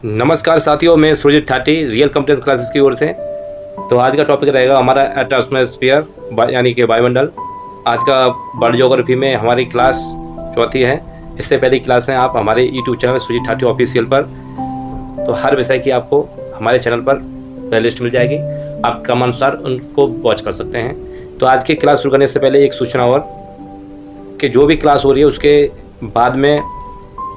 नमस्कार साथियों, मैं सुरजीत ठाटी रियल कंप्यूटर क्लासेस की ओर से। तो आज का टॉपिक रहेगा हमारा एटमॉस्फेयर यानी कि वायुमंडल। आज का वर्ल्ड ज्योग्राफी में हमारी क्लास चौथी है। इससे पहले क्लास है आप हमारे यूट्यूब चैनल सुरजीत ठाटी ऑफिशियल पर। तो हर विषय की आपको हमारे चैनल पर प्लेलिस्ट मिल जाएगी, आप क्रमानुसार उनको वॉच कर सकते हैं। तो आज की क्लास शुरू करने से पहले एक सूचना और कि जो भी क्लास हो रही है उसके बाद में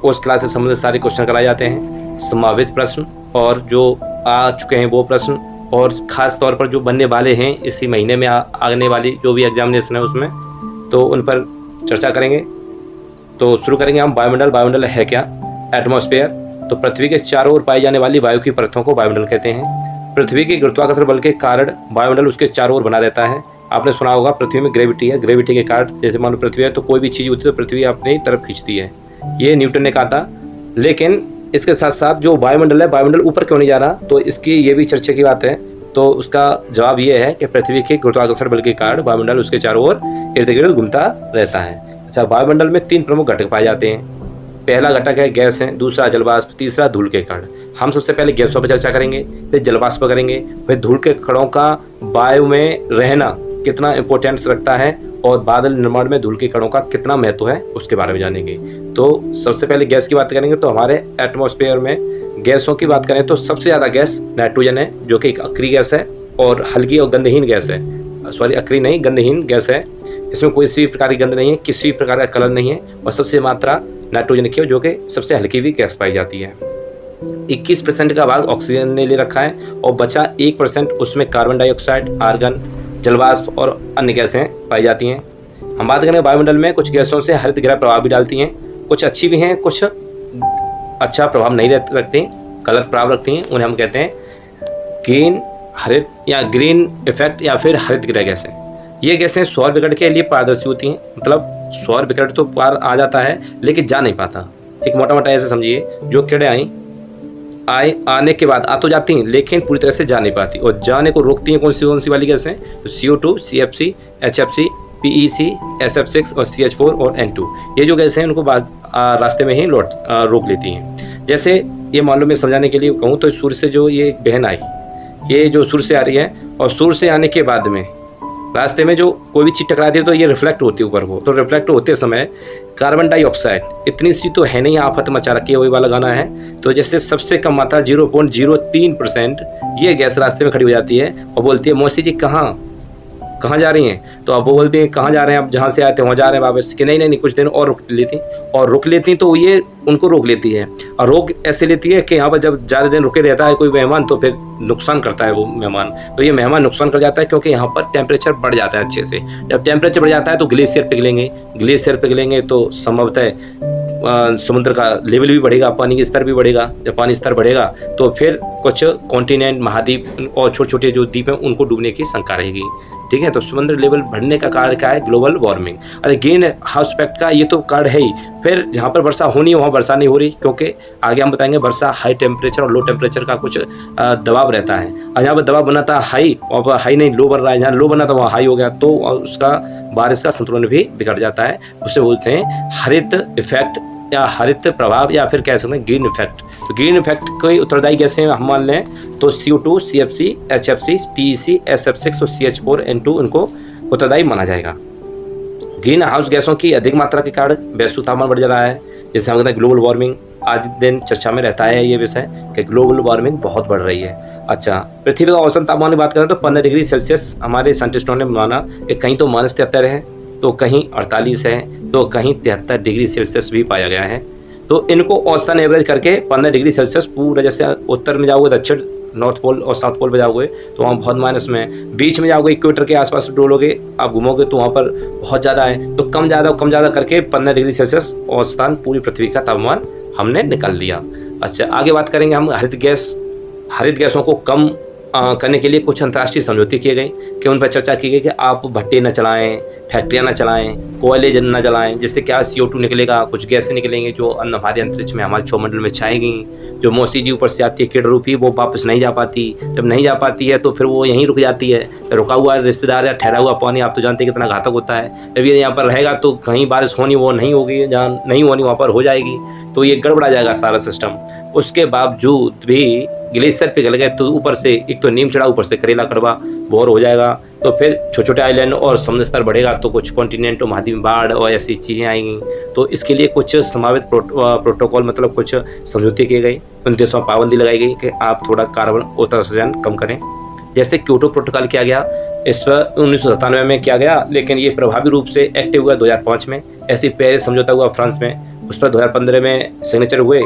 उस क्लास से संबंधित सारे क्वेश्चन कराए जाते हैं, संभावित प्रश्न और जो आ चुके हैं वो प्रश्न, और ख़ास तौर पर जो बनने वाले हैं इसी महीने में आने वाली जो भी एग्जामिनेशन है उसमें, तो उन पर चर्चा करेंगे। तो शुरू करेंगे हम वायुमंडल। वायुमंडल है क्या? एटमॉस्फेयर तो पृथ्वी के चारों ओर पाई जाने वाली वायु की परतों को वायुमंडल कहते हैं। पृथ्वी के गुरुत्वाकर्षण बल के कारण वायुमंडल उसके चारों ओर बना रहता है। आपने सुना होगा पृथ्वी में ग्रेविटी है, ग्रेविटी के कारण जैसे मान लो पृथ्वी है तो कोई भी चीज़ होती है तो पृथ्वी अपनी तरफ खींचती है। ये न्यूटन ने कहा था। लेकिन इसके साथ साथ जो वायुमंडल है, वायुमंडल ऊपर क्यों नहीं जा रहा, तो इसकी ये भी चर्चा की बात है। तो उसका जवाब ये है कि पृथ्वी के गुरुत्वाकर्षण बल के कारण वायुमंडल उसके चारों ओर इर्द गिर्द घूमता रहता है। अच्छा, वायुमंडल में 3 प्रमुख घटक पाए जाते हैं। पहला घटक है गैस है, दूसरा जलवाष्प, तीसरा धूल के कण। हम सबसे पहले गैसों पर चर्चा करेंगे, फिर जलवाष्प पर करेंगे, फिर धूल के कणों का वायु में रहना कितना इंपॉर्टेंस रखता है और बादल निर्माण में धूल के कणों का कितना महत्व है उसके बारे में जानेंगे। तो सबसे पहले गैस की बात करेंगे। तो हमारे एटमॉस्फेयर में गैसों की बात करें तो सबसे ज़्यादा गैस नाइट्रोजन है, जो कि एक अक्रिय गैस है और हल्की और गंधहीन गैस है। सॉरी, अक्रिय नहीं, गंधहीन गैस है। इसमें कोई सी प्रकार की गंध नहीं है, किसी भी प्रकार का कलर नहीं है, और सबसे मात्रा नाइट्रोजन की है, जो कि सबसे हल्की भी गैस पाई जाती है। 21% का भाग ऑक्सीजन ने ले रखा है और बचा 1% उसमें कार्बन डाइऑक्साइड, आर्गन, जलवाष्प और अन्य गैसें पाई जाती हैं। हम बात करें वायुमंडल में कुछ गैसों से हरित गृह प्रभाव भी डालती हैं, कुछ अच्छी भी हैं, कुछ अच्छा प्रभाव नहीं रखती, गलत प्रभाव रखती हैं। उन्हें हम कहते हैं ग्रीन हरित या ग्रीन इफेक्ट या फिर हरित गृह गैसें। ये गैसें सौर विकिरण के लिए पारदर्शी होती हैं, मतलब सौर विकिरण तो पार आ जाता है लेकिन जा नहीं पाता। एक मोटा मोटा ऐसे समझिए, जो किरणें आने के बाद आ तो जाती हैं लेकिन पूरी तरह से जा नहीं पाती, और जाने को रोकती हैं कौन सी वाली गैसें? तो CO2, CFC, HFC, PEC, SF6 और CH4 और N2। ये जो गैसें हैं उनको रास्ते में ही रोक लेती हैं। जैसे ये मान लो मैं समझाने के लिए कहूँ तो सूर्य से जो ये बहन आई, ये जो सूर्य से आ रही है, और सूर्य से आने के बाद में रास्ते में जो कोई भी चीज़ टकराती है तो ये रिफ्लेक्ट होती है ऊपर को। तो रिफ्लेक्ट होते समय कार्बन डाइऑक्साइड इतनी सी तो है नहीं, आफत मचा रखी है, वही वाला गाना है। तो जैसे सबसे कम मात्रा 0.03% ये गैस रास्ते में खड़ी हो जाती है और बोलती है मौसी जी कहाँ जा रही हैं? तो अब वो बोलती हैं कहाँ जा रहे हैं, आप जहाँ से आए थे वहाँ जा रहे हैं वापस। कि नहीं कुछ दिन और रुक लेती तो ये उनको रोक लेती है, और रोक ऐसे लेती है कि यहाँ पर जब ज़्यादा दिन रुके रहता है कोई मेहमान तो फिर नुकसान करता है वो मेहमान। तो ये मेहमान नुकसान कर जाता है क्योंकि यहाँ पर टेम्परेचर बढ़ जाता है अच्छे से। जब टेम्परेचर बढ़ जाता है तो ग्लेशियर पिघलेंगे तो संभवतः समुद्र का लेवल भी बढ़ेगा, पानी का स्तर भी बढ़ेगा। जब पानी स्तर बढ़ेगा तो फिर कुछ कॉन्टिनेंट, महाद्वीप और छोटे छोटे जो द्वीप हैं उनको डूबने की शंका रहेगी। ठीक है, तो समुद्र लेवल बढ़ने का कारण क्या है? Global warming. अरे ग्रीन हाउस इफेक्ट का ये तो कारण है ही। फिर जहाँ पर वर्षा होनी है वहाँ वर्षा नहीं हो रही, क्योंकि आगे हम बताएंगे वर्षा हाई टेम्परेचर और लो टेम्परेचर का कुछ दबाव रहता है। और यहाँ पर दबाव बना था हाई, और हाई नहीं लो बन रहा है, जहाँ लो बना था वहाँ हाई हो गया, तो उसका बारिश का संतुलन भी बिगड़ जाता है। उसे बोलते हैं हरित इफेक्ट या हरित प्रभाव, या फिर कह सकते हैं ग्रीन इफेक्ट। तो ग्रीन इफेक्ट कोई उत्तरदायी गैसें हम मान लें तो CO2, CFC, HFC, PEC, SF6 और CH4, N2 इनको उत्तरदायी माना जाएगा। ग्रीन हाउस गैसों की अधिक मात्रा के कारण वैश्विक तापमान बढ़ जा रहा है, जिसे हम कहते हैं ग्लोबल वार्मिंग। आज दिन चर्चा में रहता है ये विषय कि ग्लोबल वार्मिंग बहुत बढ़ रही है। अच्छा, पृथ्वी का औसत तापमान की बात करें तो 15 डिग्री सेल्सियस हमारे साइंटिस्टों ने माना कि कहीं तो -73 है, तो कहीं 48 है, तो कहीं 73 डिग्री सेल्सियस भी पाया गया है। तो इनको औसतन एवरेज करके 15 डिग्री सेल्सियस पूरा, जैसे उत्तर में जाओगे दक्षिण नॉर्थ पोल और साउथ पोल पे जाओगे तो वहाँ बहुत माइनस में है। बीच में जाओगे इक्वेटर के आसपास डोलोगे, आप घूमोगे तो वहाँ पर बहुत ज़्यादा है। तो कम ज़्यादा करके 15 डिग्री सेल्सियस औसतन पूरी पृथ्वी का तापमान हमने निकाल लिया। अच्छा, आगे बात करेंगे हम हरित गैसों को कम करने के लिए कुछ अंतर्राष्ट्रीय समझौते किए गए कि उन पर चर्चा की गई कि आप भट्टे न चलाएं, फैक्ट्रियां न चलाएं, कोयले न जलाएं, जिससे क्या CO2 निकलेगा, कुछ गैसें निकलेंगी जो हमारे अंतरिक्ष में, हमारे सौरमंडल में छाएंगी। जो मौसी जी ऊपर से आती है किरण रूपी, वो वापस नहीं जा पाती। जब नहीं जा पाती है तो फिर वो यहीं रुक जाती है। रुका हुआ रिश्तेदार या ठहरा हुआ पानी आप तो जानते हैं कितना घातक होता है। जब ये यहाँ पर रहेगा तो कहीं बारिश होनी वो नहीं होगी, जहाँ नहीं होनी वहाँ पर हो जाएगी, तो ये गड़बड़ा जाएगा सारा सिस्टम। उसके बावजूद भी ग्लेशियर पिघल गए तो ऊपर से एक तो नीम चढ़ा, ऊपर से करेला कड़वा बोर हो जाएगा, तो फिर छोटे छोटे आइलैंड और समुद्र स्तर बढ़ेगा तो कुछ कॉन्टिनेंट और महाद्वीप बाढ़ और ऐसी चीज़ें आएंगी। तो इसके लिए कुछ संभावित प्रोटोकॉल मतलब कुछ समझौते किए गए, उन देशों में पाबंदी लगाई गई कि आप थोड़ा कार्बन उत्सर्जन कम करें। जैसे क्योटो प्रोटोकॉल किया गया, इस पर 1997 में किया गया, लेकिन ये प्रभावी रूप से एक्टिव हुआ 2005 में। ऐसे पेरिस समझौता हुआ फ्रांस में, उस पर 2015 में सिग्नेचर हुए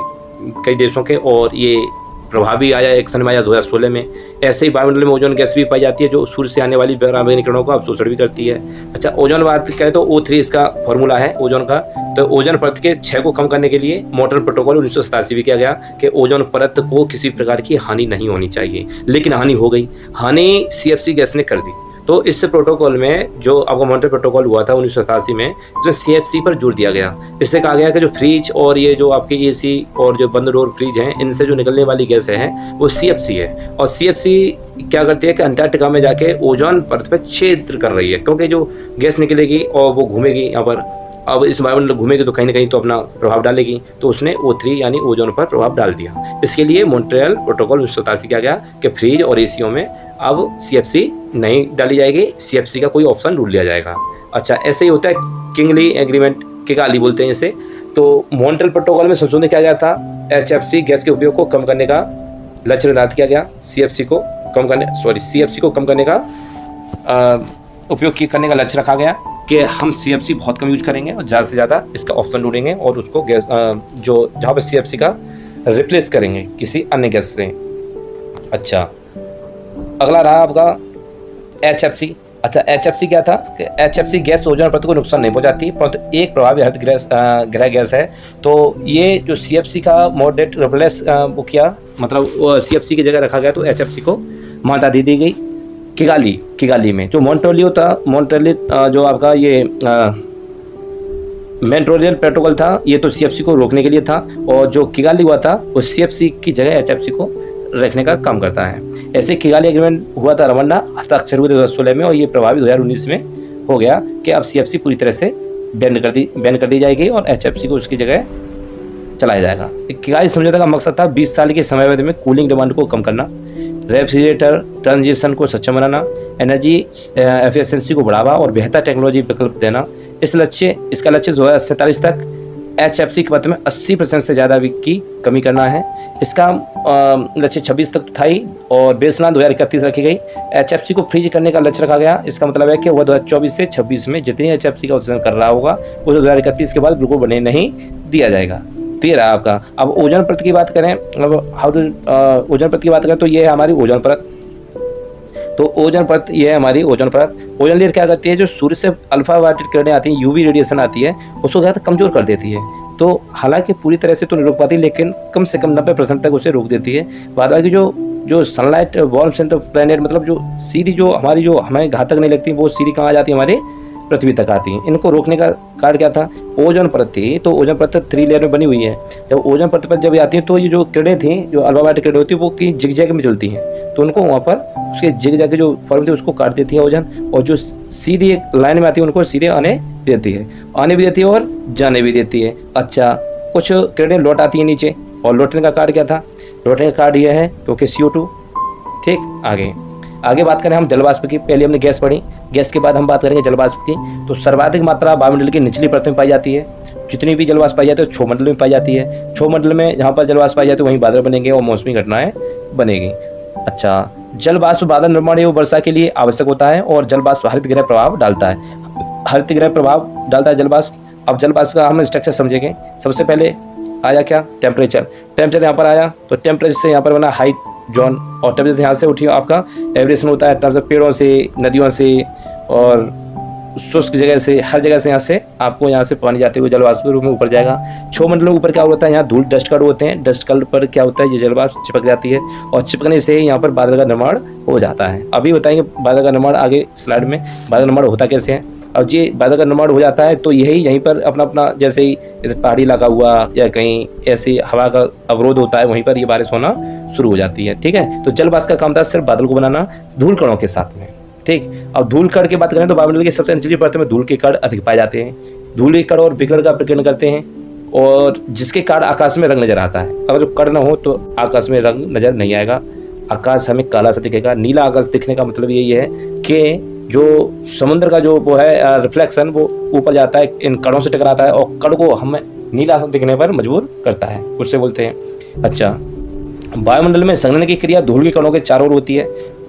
कई देशों के, और ये प्रभावी आया, एक्शन में आया 2016 में। ऐसे ही वायुमंडल में ओजोन गैस भी पाई जाती है जो सूर्य से आने वाली पराबैंगनी किरणों का अवशोषण भी करती है। अच्छा, ओजोन बात करें तो O3 इसका फॉर्मूला है ओजोन का। तो ओजोन परत के क्षय को कम करने के लिए मॉडर्न प्रोटोकॉल 1987 भी किया गया कि ओजोन परत को किसी प्रकार की हानि नहीं होनी चाहिए, लेकिन हानि हो गई। हानि CFC गैस ने कर दी। तो इस प्रोटोकॉल में जो आपका मॉन्ट्रियल प्रोटोकॉल हुआ था 1987 में, इसमें CFC पर जोर दिया गया। इससे कहा गया कि जो फ्रिज और ये जो आपके AC और जो बंद डोर फ्रिज हैं, इनसे जो निकलने वाली गैस है वो CFC है। और CFC क्या करती है कि अंटार्कटिका में जाके ओजोन परत पर छेद कर रही है, क्योंकि जो गैस निकलेगी और वो घूमेगी यहाँ पर, अब इस वायुमंडल घूमेगी तो कहीं ना कहीं तो अपना प्रभाव डालेगी, तो उसने O3 यानी ओजोन पर प्रभाव डाल दिया। इसके लिए मॉन्ट्रियल प्रोटोकॉल 1987 किया गया कि फ्रिज और ACओं में अब CFC नहीं डाली जाएगी, CFC का कोई ऑप्शन ढूंढ लिया जाएगा। अच्छा, ऐसे ही होता है किंगली एग्रीमेंट, किगाली बोलते हैं इसे। तो मॉन्ट्रियल प्रोटोकॉल में संशोधन किया गया था, HFC गैस के उपयोग को कम करने का लक्ष्य निर्धारित किया गया। CFC को कम करने का उपयोग करने का लक्ष्य रखा गया कि हम CFC बहुत कम यूज करेंगे और ज़्यादा से ज़्यादा इसका ऑप्शन ढूंढेंगे और उसको गैस जो जहाँ पर CFC का रिप्लेस करेंगे किसी अन्य गैस से। अच्छा, अगला रहा आपका HFC। अच्छा, HFC क्या था कि HFC गैस ओजोन परत को नुकसान नहीं पहुंचाती, परंतु एक प्रभावी हरित गृह गैस है। तो ये जो CFC का मॉडरेट रिप्लेस वो किया, मतलब CFC की जगह रखा गया, तो HFC को मान्यता दी गई। किगाली में जो मॉन्ट्रियल जो आपका ये मॉन्ट्रियल प्रोटोकॉल था, ये तो CFC को रोकने के लिए था, और जो किगाली हुआ था वो CFC की जगह HFC को रखने का काम करता है। ऐसे किगाली एग्रीमेंट हुआ था, रवांडा हस्ताक्षर हुए 2016 में, और ये प्रभावी 2019 में हो गया कि अब CFC पूरी तरह से बैन कर दी जाएगी और HFC को उसकी जगह चलाया जाएगा। किगाली समझौते का मकसद था 20 साल की समयावधि में कूलिंग डिमांड को कम करना, रेफ्रिजरेटर ट्रांजिशन को सक्षम बनाना, एनर्जी एफिशिएंसी को बढ़ावा और बेहतर टेक्नोलॉजी विकल्प देना। इसका लक्ष्य 2047 तक HFC की परत में 80% से ज़्यादा की कमी करना है। इसका लक्ष्य 26 तक था ही, और बेसलाइन 2031 रखी गई। HFC को फ्रीज करने का लक्ष्य रखा गया। इसका मतलब है कि वह 2024 से 26 में जितनी HFC का उत्सर्जन कर रहा होगा वो 2031 के बाद बिल्कुल बने नहीं दिया जाएगा। तो ये रहा आपका। अब ओजोन परत की बात करें, अब ओजोन परत की बात करें तो ये है हमारी ओजोन परत। तो ओजोन परत ये है हमारी ओजोन परत। ओजोन लेयर क्या करती है, जो सूर्य से अल्फा वायलेट किरणें आती हैं, UV रेडिएशन आती है, उसको क्या कमजोर कर देती है। तो हालांकि पूरी तरह से तो नहीं रोक पाती, लेकिन कम से कम 90% तक उसे रोक देती है। बाद बाकी जो sunlight warms in the planet, मतलब जो सीधी जो हमारी जो हमें घातक नहीं लगती, वो सीधी कहाँ आ जाती है, हमारे पृथ्वी तक आती हैं। इनको रोकने का कारण क्या था, ओजोन परत थी। तो ओजोन परत 3 लेयर में बनी हुई है। जब ओजोन परत पर जब आती है तो ये जो किरणें थी, जो अल्फा वायलेट किरणें होती है, वो की जिगजैग में चलती हैं, तो उनको वहाँ पर उसके जिगजैग जो फॉर्म थी उसको काट देती है ओजोन, और जो सीधी एक लाइन में आती है उनको सीधे आने भी देती है और जाने भी देती है। अच्छा, कुछ किरणें लौट आती हैं नीचे, और लौटने का कारण क्या था, लौटने का कारण यह है क्योंकि CO2। ठीक, आगे बात करें हम जलवाष्प की। पहले हमने गैस पढ़ी, गैस के बाद हम बात करेंगे जलवाष्प की। तो सर्वाधिक मात्रा वायुमंडल की निचली परत में पाई जाती है। जितनी भी जलवाष्प पाई जाती है क्षोभमंडल में पाई जाती है। क्षोभमंडल में जहाँ पर जलवाष्प पाई जाती है वहीं बादल बनेंगे और मौसमी घटनाएं बनेगी। अच्छा, जलवाष्प बादल निर्माण एवं वर्षा के लिए आवश्यक होता है, और जलवाष्प हरित गृह प्रभाव डालता है जलवाष्प। अब जलवाष्प का हम स्ट्रक्चर समझेंगे। सबसे पहले आया क्या, टेम्परेचर यहाँ पर आया, तो टेम्परेचर से यहाँ पर बना हाइट जोन, और टेम्परेचर यहाँ से उठी आपका एवरेशन होता है टर्म्स ऑफ पेड़ों से, नदियों से और शुष्क जगह से, हर जगह से यहाँ से आपको यहाँ से पानी जाते हुए जलवाष्प के रूप में ऊपर जाएगा। क्षोभमंडल ऊपर क्या होता है, यहाँ धूल डस्ट कण होते हैं, डस्ट कण पर क्या होता है, ये जलवाष्प चिपक जाती है, और चिपकने से यहाँ पर बादल का निर्माण हो जाता है। अभी बताएंगे बादल का निर्माण, आगे स्लाइड में बादल निर्माण होता कैसे है। अब ये बादल का निर्माण हो जाता है तो यहीं पर अपना जैसे ही पहाड़ी इलाका हुआ या कहीं ऐसी हवा का अवरोध होता है, वहीं पर ये बारिश होना शुरू हो जाती है। ठीक है, तो जलवाष्प का काम था सिर्फ बादल को बनाना धूल कणों के साथ में। ठीक, अब धूल कण की बात करें तो वायुमंडल की सबसे निचली परत में धूल के कण अधिक पाए जाते हैं। धूल के कण और विकिरण का प्रकीर्णन करते हैं। और जिसके कारण आकाश में रंग नजर आता है। अगर कण न हो तो आकाश में रंग नजर नहीं आएगा, आकाश हमें काला सा दिखेगा। नीला आकाश दिखने का मतलब यही है कि जो समुद्र का जो वो है रिफ्लेक्शन वो ऊपर जाता है, इन कणों से टकराता है और कण को हमें नीला दिखने पर मजबूर करता है, उससे बोलते हैं। अच्छा, वायुमंडल में संघनन की क्रिया धूल के कणों के चारों ओर होती है।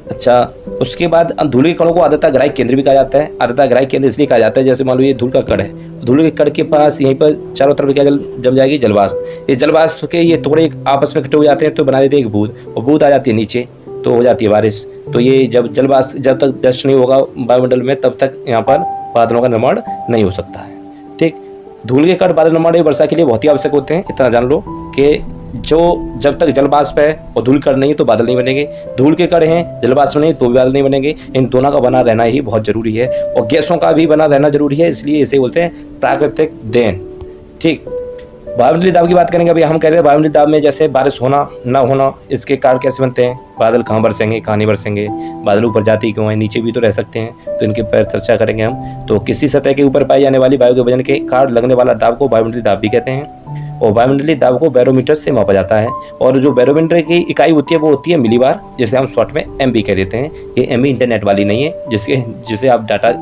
अच्छा, उसके बाद धूल के कणों को आद्रता ग्राही केंद्र भी कहा जाता है। आद्रता ग्राही केंद्र इसलिए कहा जाता है, जैसे मान लो ये धूल का कण है, धूल के कण के पास यहीं पर चारों तरफ क्या जम जाएगी, जलवाष्प। ये जलवाष्प के ये टुकड़े आपस में इकट्ठे हो जाते हैं तो बना देते हैं एक बूंद, और बूंद आ जाती है नीचे तो हो जाती है बारिश। तो ये जब जलवाष्प जब तक डस्ट नहीं होगा वायुमंडल में तब तक यहाँ पर बादलों का निर्माण नहीं हो सकता है। ठीक, धूल के कण बादल निर्माण वर्षा के लिए बहुत ही आवश्यक होते हैं। इतना जान लो कि जो जब तक जलवाष्प है और धूल कण नहीं तो बादल नहीं बनेंगे, धूल के कण हैं जलवाष्प नहीं तो भी बादल नहीं बनेंगे। इन दोनों का बना रहना ही बहुत जरूरी है, और गैसों का भी बना रहना जरूरी है, इसलिए इसे बोलते हैं प्राकृतिक देन। ठीक, वायुमंडलीय दाब की बात करेंगे। अभी हम कह रहे हैं वायुमंडलीय दाब में जैसे बारिश होना ना होना, इसके कारण कैसे बनते हैं, बादल कहाँ बरसेंगे कहाँ नहीं बरसेंगे, बादल ऊपर जाते क्यों हैं, नीचे भी तो रह सकते हैं, तो इनके पर चर्चा करेंगे हम। तो किसी सतह के ऊपर पाई जाने वाली वायु के वजन के कारण लगने वाला दाब को वायुमंडलीय दाब भी कहते हैं, और वायुमंडलीय दाब को बैरोमीटर से मापा जाता है। और जो बैरोमीटर की इकाई होती है वो होती है मिलीबार, जिसे हम शॉर्ट में एमबी कह देते हैं। ये एमबी इंटरनेट वाली नहीं है जिसे आप डाटा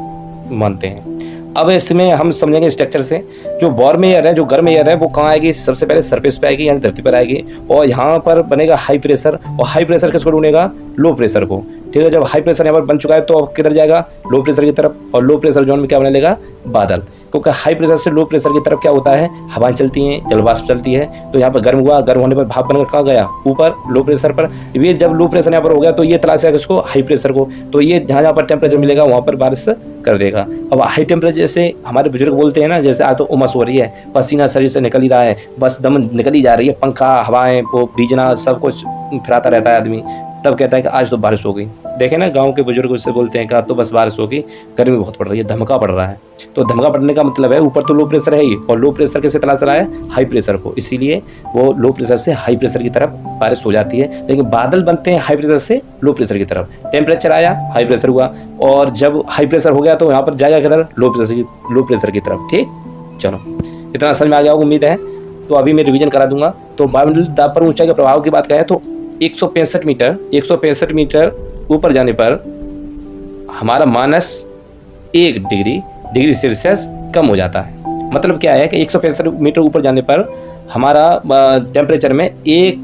मानते हैं। अब इसमें हम समझेंगे स्ट्रक्चर से। जो वार्म एयर है, जो गर्म एयर है, वो कहाँ आएगी, सबसे पहले सरफेस पे आएगी, यानी धरती पर आएगी, और यहाँ पर बनेगा हाई प्रेशर, और हाई प्रेशर किसको ढूंढेगा, लो प्रेशर को। ठीक है, जब हाई प्रेशर यहाँ पर बन चुका है तो अब किधर जाएगा, लो प्रेशर की तरफ, और लो प्रेशर जोन में क्या बनने लगेगा, बादल। क्योंकि हाई प्रेशर से लो प्रेशर की तरफ क्या होता है, हवाएं चलती हैं, जलवाष्प चलती है, तो यहाँ पर गर्म हुआ, गर्म होने पर भाप बनकर कहाँ गया, ऊपर लो प्रेशर पर। ये जब लो प्रेशर यहाँ पर हो गया तो ये तलाश है किसको, हाई प्रेशर को, तो ये जहाँ पर टेम्परेचर मिलेगा वहाँ पर बारिश कर देगा। अब हाई टेम्परेचर जैसे हमारे बुजुर्ग बोलते हैं ना, जैसे आज तो उमस हो रही है, पसीना शरीर से निकल ही रहा है, बस दम निकल ही जा रही है, पंखा हवाएं वो बीजना सब कुछ फिराता रहता है आदमी, तब कहता है कि आज तो बारिश हो गई। देखे ना, गांव के बुजुर्ग उससे बोलते हैं कि आज तो बस बारिश होगी, गर्मी बहुत पड़ रही है, धमका पड़ रहा है। तो धमका पड़ने का मतलब है ऊपर तो लो प्रेशर है ही, और लो प्रेशर किसे तलाश रहा है, हाई प्रेशर को, इसीलिए वो लो प्रेशर से हाई प्रेशर की तरफ बारिश हो जाती है। लेकिन बादल बनते हैं हाई प्रेशर से लो प्रेशर की तरफ। टेम्परेचर आया, हाई प्रेशर हुआ, और जब हाई प्रेशर हो गया तो यहाँ पर जाएगा किधर, लो प्रेशर की तरफ। ठीक, चलो इतना समझ में आ गया होगा उम्मीद है। तो अभी मैं रिवीजन करा दूंगा। तो वायुमंडलीय दाब पर ऊंचाई के प्रभाव की बात करें तो 165 मीटर ऊपर जाने पर हमारा -1 डिग्री सेल्सियस कम हो जाता है। मतलब क्या है कि 165 मीटर ऊपर जाने पर हमारा टेम्परेचर में 1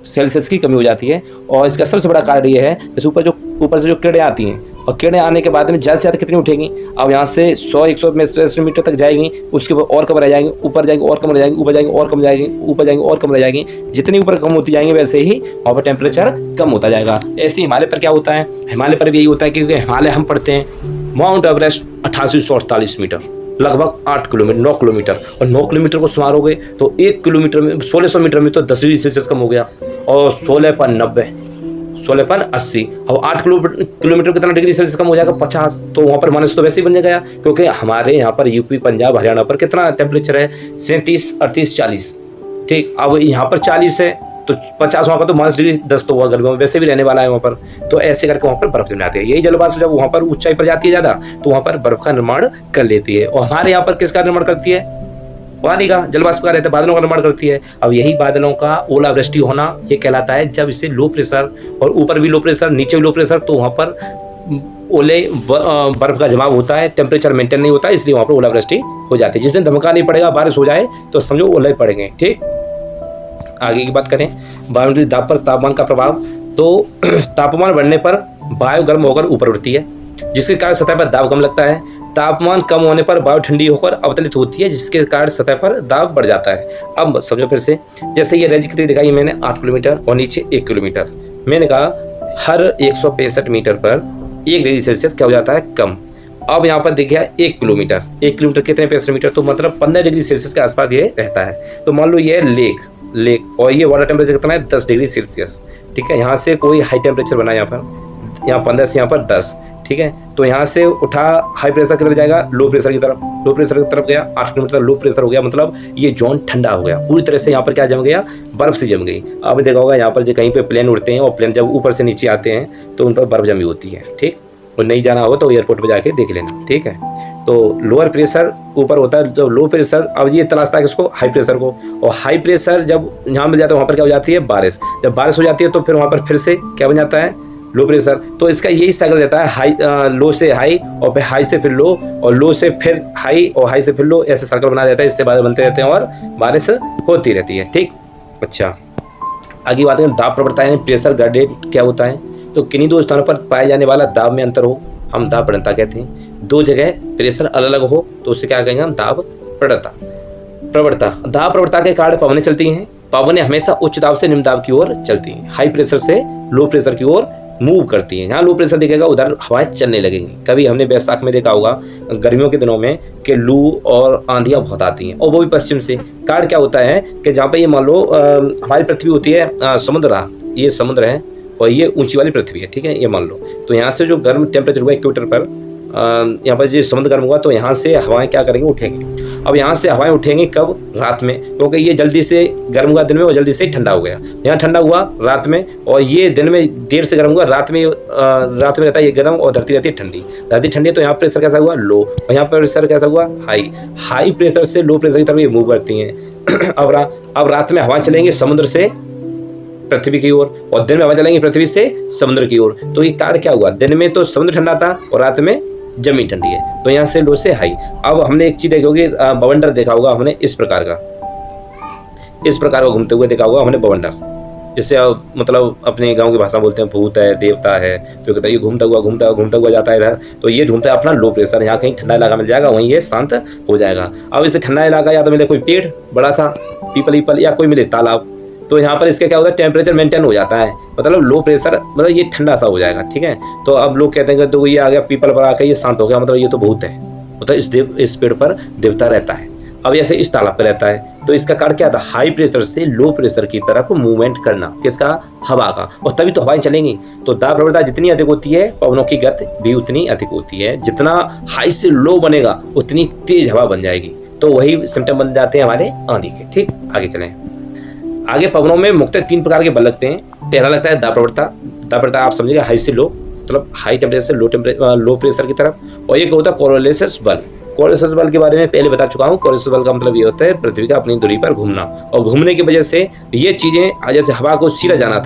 सेल्सियस की कमी हो जाती है। और इसका सबसे बड़ा कारण ये है, जैसे ऊपर से जो किरणें आती हैं, और किरणें आने के बाद में ज़्यादा से ज़्यादा कितनी उठेंगी, अब यहाँ से 100-100 मीटर तक जाएंगी, उसके बाद और कम रह जाएंगी, ऊपर जाएंगी और कम रह जाएंगी, ऊपर जाएंगी और कम जाएंगी, ऊपर जाएंगी और कम रह जाएंगी। जितनी ऊपर कम होती जाएंगी वैसे ही वहाँ पर टेम्परेचर कम होता जाएगा। ऐसे हिमालय पर क्या होता है, हिमालय पर भी यही होता है, क्योंकि हिमालय हम पढ़ते हैं माउंट एवरेस्ट 8848 मीटर, लगभग 8 किलोमीटर 9 किलोमीटर, और 9 किलोमीटर को समारोगे तो 1 किलोमीटर में 1600 मीटर में तो 10 डिग्री सेल्सियस कम हो गया, और 16 पर 90, 16 पर 80, और 8 किलोमीटर कितना डिग्री सेल्सियस कम हो जाएगा, 50। तो वहाँ पर माइनस तो वैसे ही बन गया, क्योंकि हमारे यहाँ पर यूपी पंजाब हरियाणा पर कितना टेम्परेचर है, 37, 38, 40। ठीक, अब यहाँ पर 40 है तो 50 वहाँ का तो -10 तो हुआ, गर्मियों में वैसे भी रहने वाला है वहाँ पर। तो ऐसे करके वहाँ पर बर्फ जम जाती है। यही जलवाष्प जब वहाँ पर ऊंचाई पर जाती है ज़्यादा तो वहाँ पर बर्फ का निर्माण कर लेती है। और हमारे यहाँ पर किसका निर्माण करती है, पानी का, जलवाष्प का रहता है, बादलों का निर्माण करती है। अब यही बादलों का ओलावृष्टि होना ये कहलाता है, जब इसे लो प्रेशर, और ऊपर भी लो प्रेशर नीचे भी लो प्रेशर, तो वहाँ पर ओले बर्फ का जमाव होता है, टेम्परेचर मेंटेन नहीं होता, इसलिए वहाँ पर ओलावृष्टि हो जाती है। जिस दिन धमका नहीं पड़ेगा, बारिश हो जाए तो समझो ओले पड़ेंगे। ठीक, आगे की बात करें, वायुमंडलीय दाब पर तापमान का प्रभाव। तो तापमान बढ़ने पर वायु गर्म होकर ऊपर उठती है, जिसके कारण सतह पर दाब कम लगता है। तापमान कम होने पर वायु ठंडी होकर अवतलित होती है, जिसके कारण सतह पर दाब बढ़ जाता है। अब समझो फिर से, जैसे ये रेंज कितनी दिखाई मैंने, 8 किलोमीटर और नीचे 1 किलोमीटर। मैंने कहा हर 165 मीटर पर 1 डिग्री सेल्सियस क्या हो जाता है, कम। अब यहाँ पर देखिए 1 किलोमीटर, 1 किलोमीटर कितने 65 मीटर, तो मतलब 15 डिग्री सेल्सियस के आसपास ये रहता है। तो मान लो ये है लेक, और ये वाटर टेम्परेचर कितना है, 10 डिग्री सेल्सियस। ठीक है, यहाँ से कोई हाई टेम्परेचर बना, यहाँ 15 से यहाँ पर 10। ठीक है, तो यहाँ से उठा हाई प्रेशर किधर जाएगा, लो प्रेशर की तरफ, लो प्रेशर की तरफ गया, 8 किलोमीटर लो प्रेशर हो गया, मतलब ये जोन ठंडा हो गया पूरी तरह से। यहाँ पर क्या जम गया, बर्फ से जम गई। अब देखा होगा यहाँ पर जो कहीं पे प्लेन उड़ते हैं, और प्लेन जब ऊपर से नीचे आते हैं तो उन पर बर्फ जमी होती है। ठीक, और नहीं जाना हो तो एयरपोर्ट पर जाके देख लेना, ठीक है। तो लोअर प्रेशर ऊपर होता है, जो लो प्रेशर, अब ये तलाशता है किसको, हाई प्रेशर को। और हाई प्रेशर जब यहाँ मिल जाता है वहाँ पर क्या हो जाती है, बारिश। जब बारिश हो जाती है तो फिर वहाँ पर फिर से क्या बन जाता है, लो प्रेशर। तो इसका यही साइकिल रहता है, हाई लो से हाई, और फिर हाई से फिर लो, और लो से फिर हाई, और हाई से फिर लो, ऐसे सर्कल बनाया जाता है। इससे बादल बनते रहते हैं और बारिश होती रहती है, ठीक। अच्छा, आगे बात करें दाब प्रवणता है, प्रेशर ग्रेडियंट क्या होता है। तो किन्हीं दो स्थानों पर पाए जाने वाला दाब में अंतर हो, हम दाब प्रवणता कहते हैं। दो जगह प्रेशर अलग अलग हो तो उससे क्या कहेंगे हम, दाब प्रवणता। दाब प्रवणता के कारण पवनें चलती हैं। पवनें हमेशा उच्च दाब से निम्न दाब की ओर चलती हैं, हाई प्रेशर से लो प्रेशर की ओर मूव करती हैं। जहाँ लो प्रेशर दिखेगा उधर हवाएं चलने लगेंगी। कभी हमने बैसाख में देखा होगा, गर्मियों के दिनों में, कि लू और आंधियाँ बहुत आती हैं, और वो भी पश्चिम से। कारण क्या होता है कि जहाँ पे ये मान लो हमारी पृथ्वी होती है, समुद्र रहा, ये समुद्र है और ये ऊंची वाली पृथ्वी है, ठीक है, ये मान लो। तो यहाँ से जो गर्म टेम्परेचर हुआ इक्वेटर पर, यहाँ पर जो समुद्र गर्म हुआ, तो यहाँ से हवाएं क्या करेंगी, उठेंगी। अब यहाँ से हवाएं उठेंगी कब, रात में, क्योंकि ये जल्दी से गर्म हुआ दिन में और जल्दी से ठंडा हो गया। यहाँ ठंडा हुआ रात में, और ये दिन में देर से गर्म हुआ, रात में रहता है ये गर्म, और धरती रहती है ठंडी। धरती ठंडी है तो यहाँ प्रेशर कैसा हुआ, लो, और यहाँ प्रेशर कैसा हुआ, हाई। हाई प्रेशर से लो प्रेशर की तरफ ये मूव करती हैं। अब रात में हवा चलेंगे समुद्र से पृथ्वी की ओर, और दिन में हवा चलेंगी पृथ्वी से समुद्र की ओर। तो ये कारण क्या हुआ, दिन में तो समुद्र ठंडा था और रात में जमीन ठंडी है, तो यहाँ से लो से हाई। अब हमने एक चीज देखी होगी, बवंडर देखा होगा हमने, इस प्रकार का घूमते हुए देखा होगा हमने बवंडर, जिससे मतलब अपने गांव की भाषा बोलते हैं भूत है, देवता है। तो कहता है ये घूमता हुआ जाता है इधर, तो ये ढूंढता है अपना लो प्रेशर। यहाँ कहीं ठंडा इलाका मिल जाएगा, वहीं ये शांत हो जाएगा। अब इसे ठंडा इलाका या तो मिले कोई पेड़ बड़ा सा, पीपल, या कोई मिले तालाब, तो यहाँ पर इसके क्या होता है, टेम्परेचर मेंटेन हो जाता है, मतलब लो प्रेशर, मतलब ये ठंडा सा हो जाएगा, ठीक है। तो अब लोग कहते हैं कि तो ये आ गया पीपल पर आकर ये शांत हो गया, मतलब ये तो भूत है, मतलब इस पेड़ पर देवता रहता है। अब ऐसे इस तालाब पर रहता है, तो इसका कारण क्या था, हाई प्रेशर से लो प्रेशर की तरफ मूवमेंट करना, किसका, हवा का, और तभी तो हवाएं चलेंगी। तो दाब प्रवणता जितनी अधिक होती है, पवनों की गति भी उतनी अधिक होती है। जितना हाई से लो बनेगा उतनी तेज हवा बन जाएगी। तो वही सिम्टम बन जाते हैं हमारे आंधी के, ठीक। आगे चलें। आगे पवनों में मुख्यतः 3 प्रकार के बल लगते हैं। पहला लगता है दाब प्रवणता, आप समझिएगा हाई से लो, मतलब हाई टेम्परेचर से लो प्रेशर की तरफ। और एक होता है कोरोलिसिस बल। कोरोलिसिस बल के बारे में पहले बता चुका हूँ। कोरोलिसिस बल का मतलब ये होता है पृथ्वी का अपनी दूरी पर घूमना, और घूमने की वजह से ये चीजें, जैसे हवा को सीधा जाना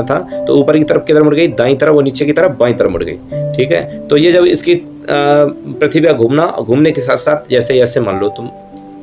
था तो ऊपर की तरफ किधर मुड़ गई, दाईं तरफ, और नीचे की तरफ बाईं तरफ मुड़ गई, ठीक है। तो ये जब इसकी पृथ्वी का घूमने के साथ साथ, जैसे मान लो तुम,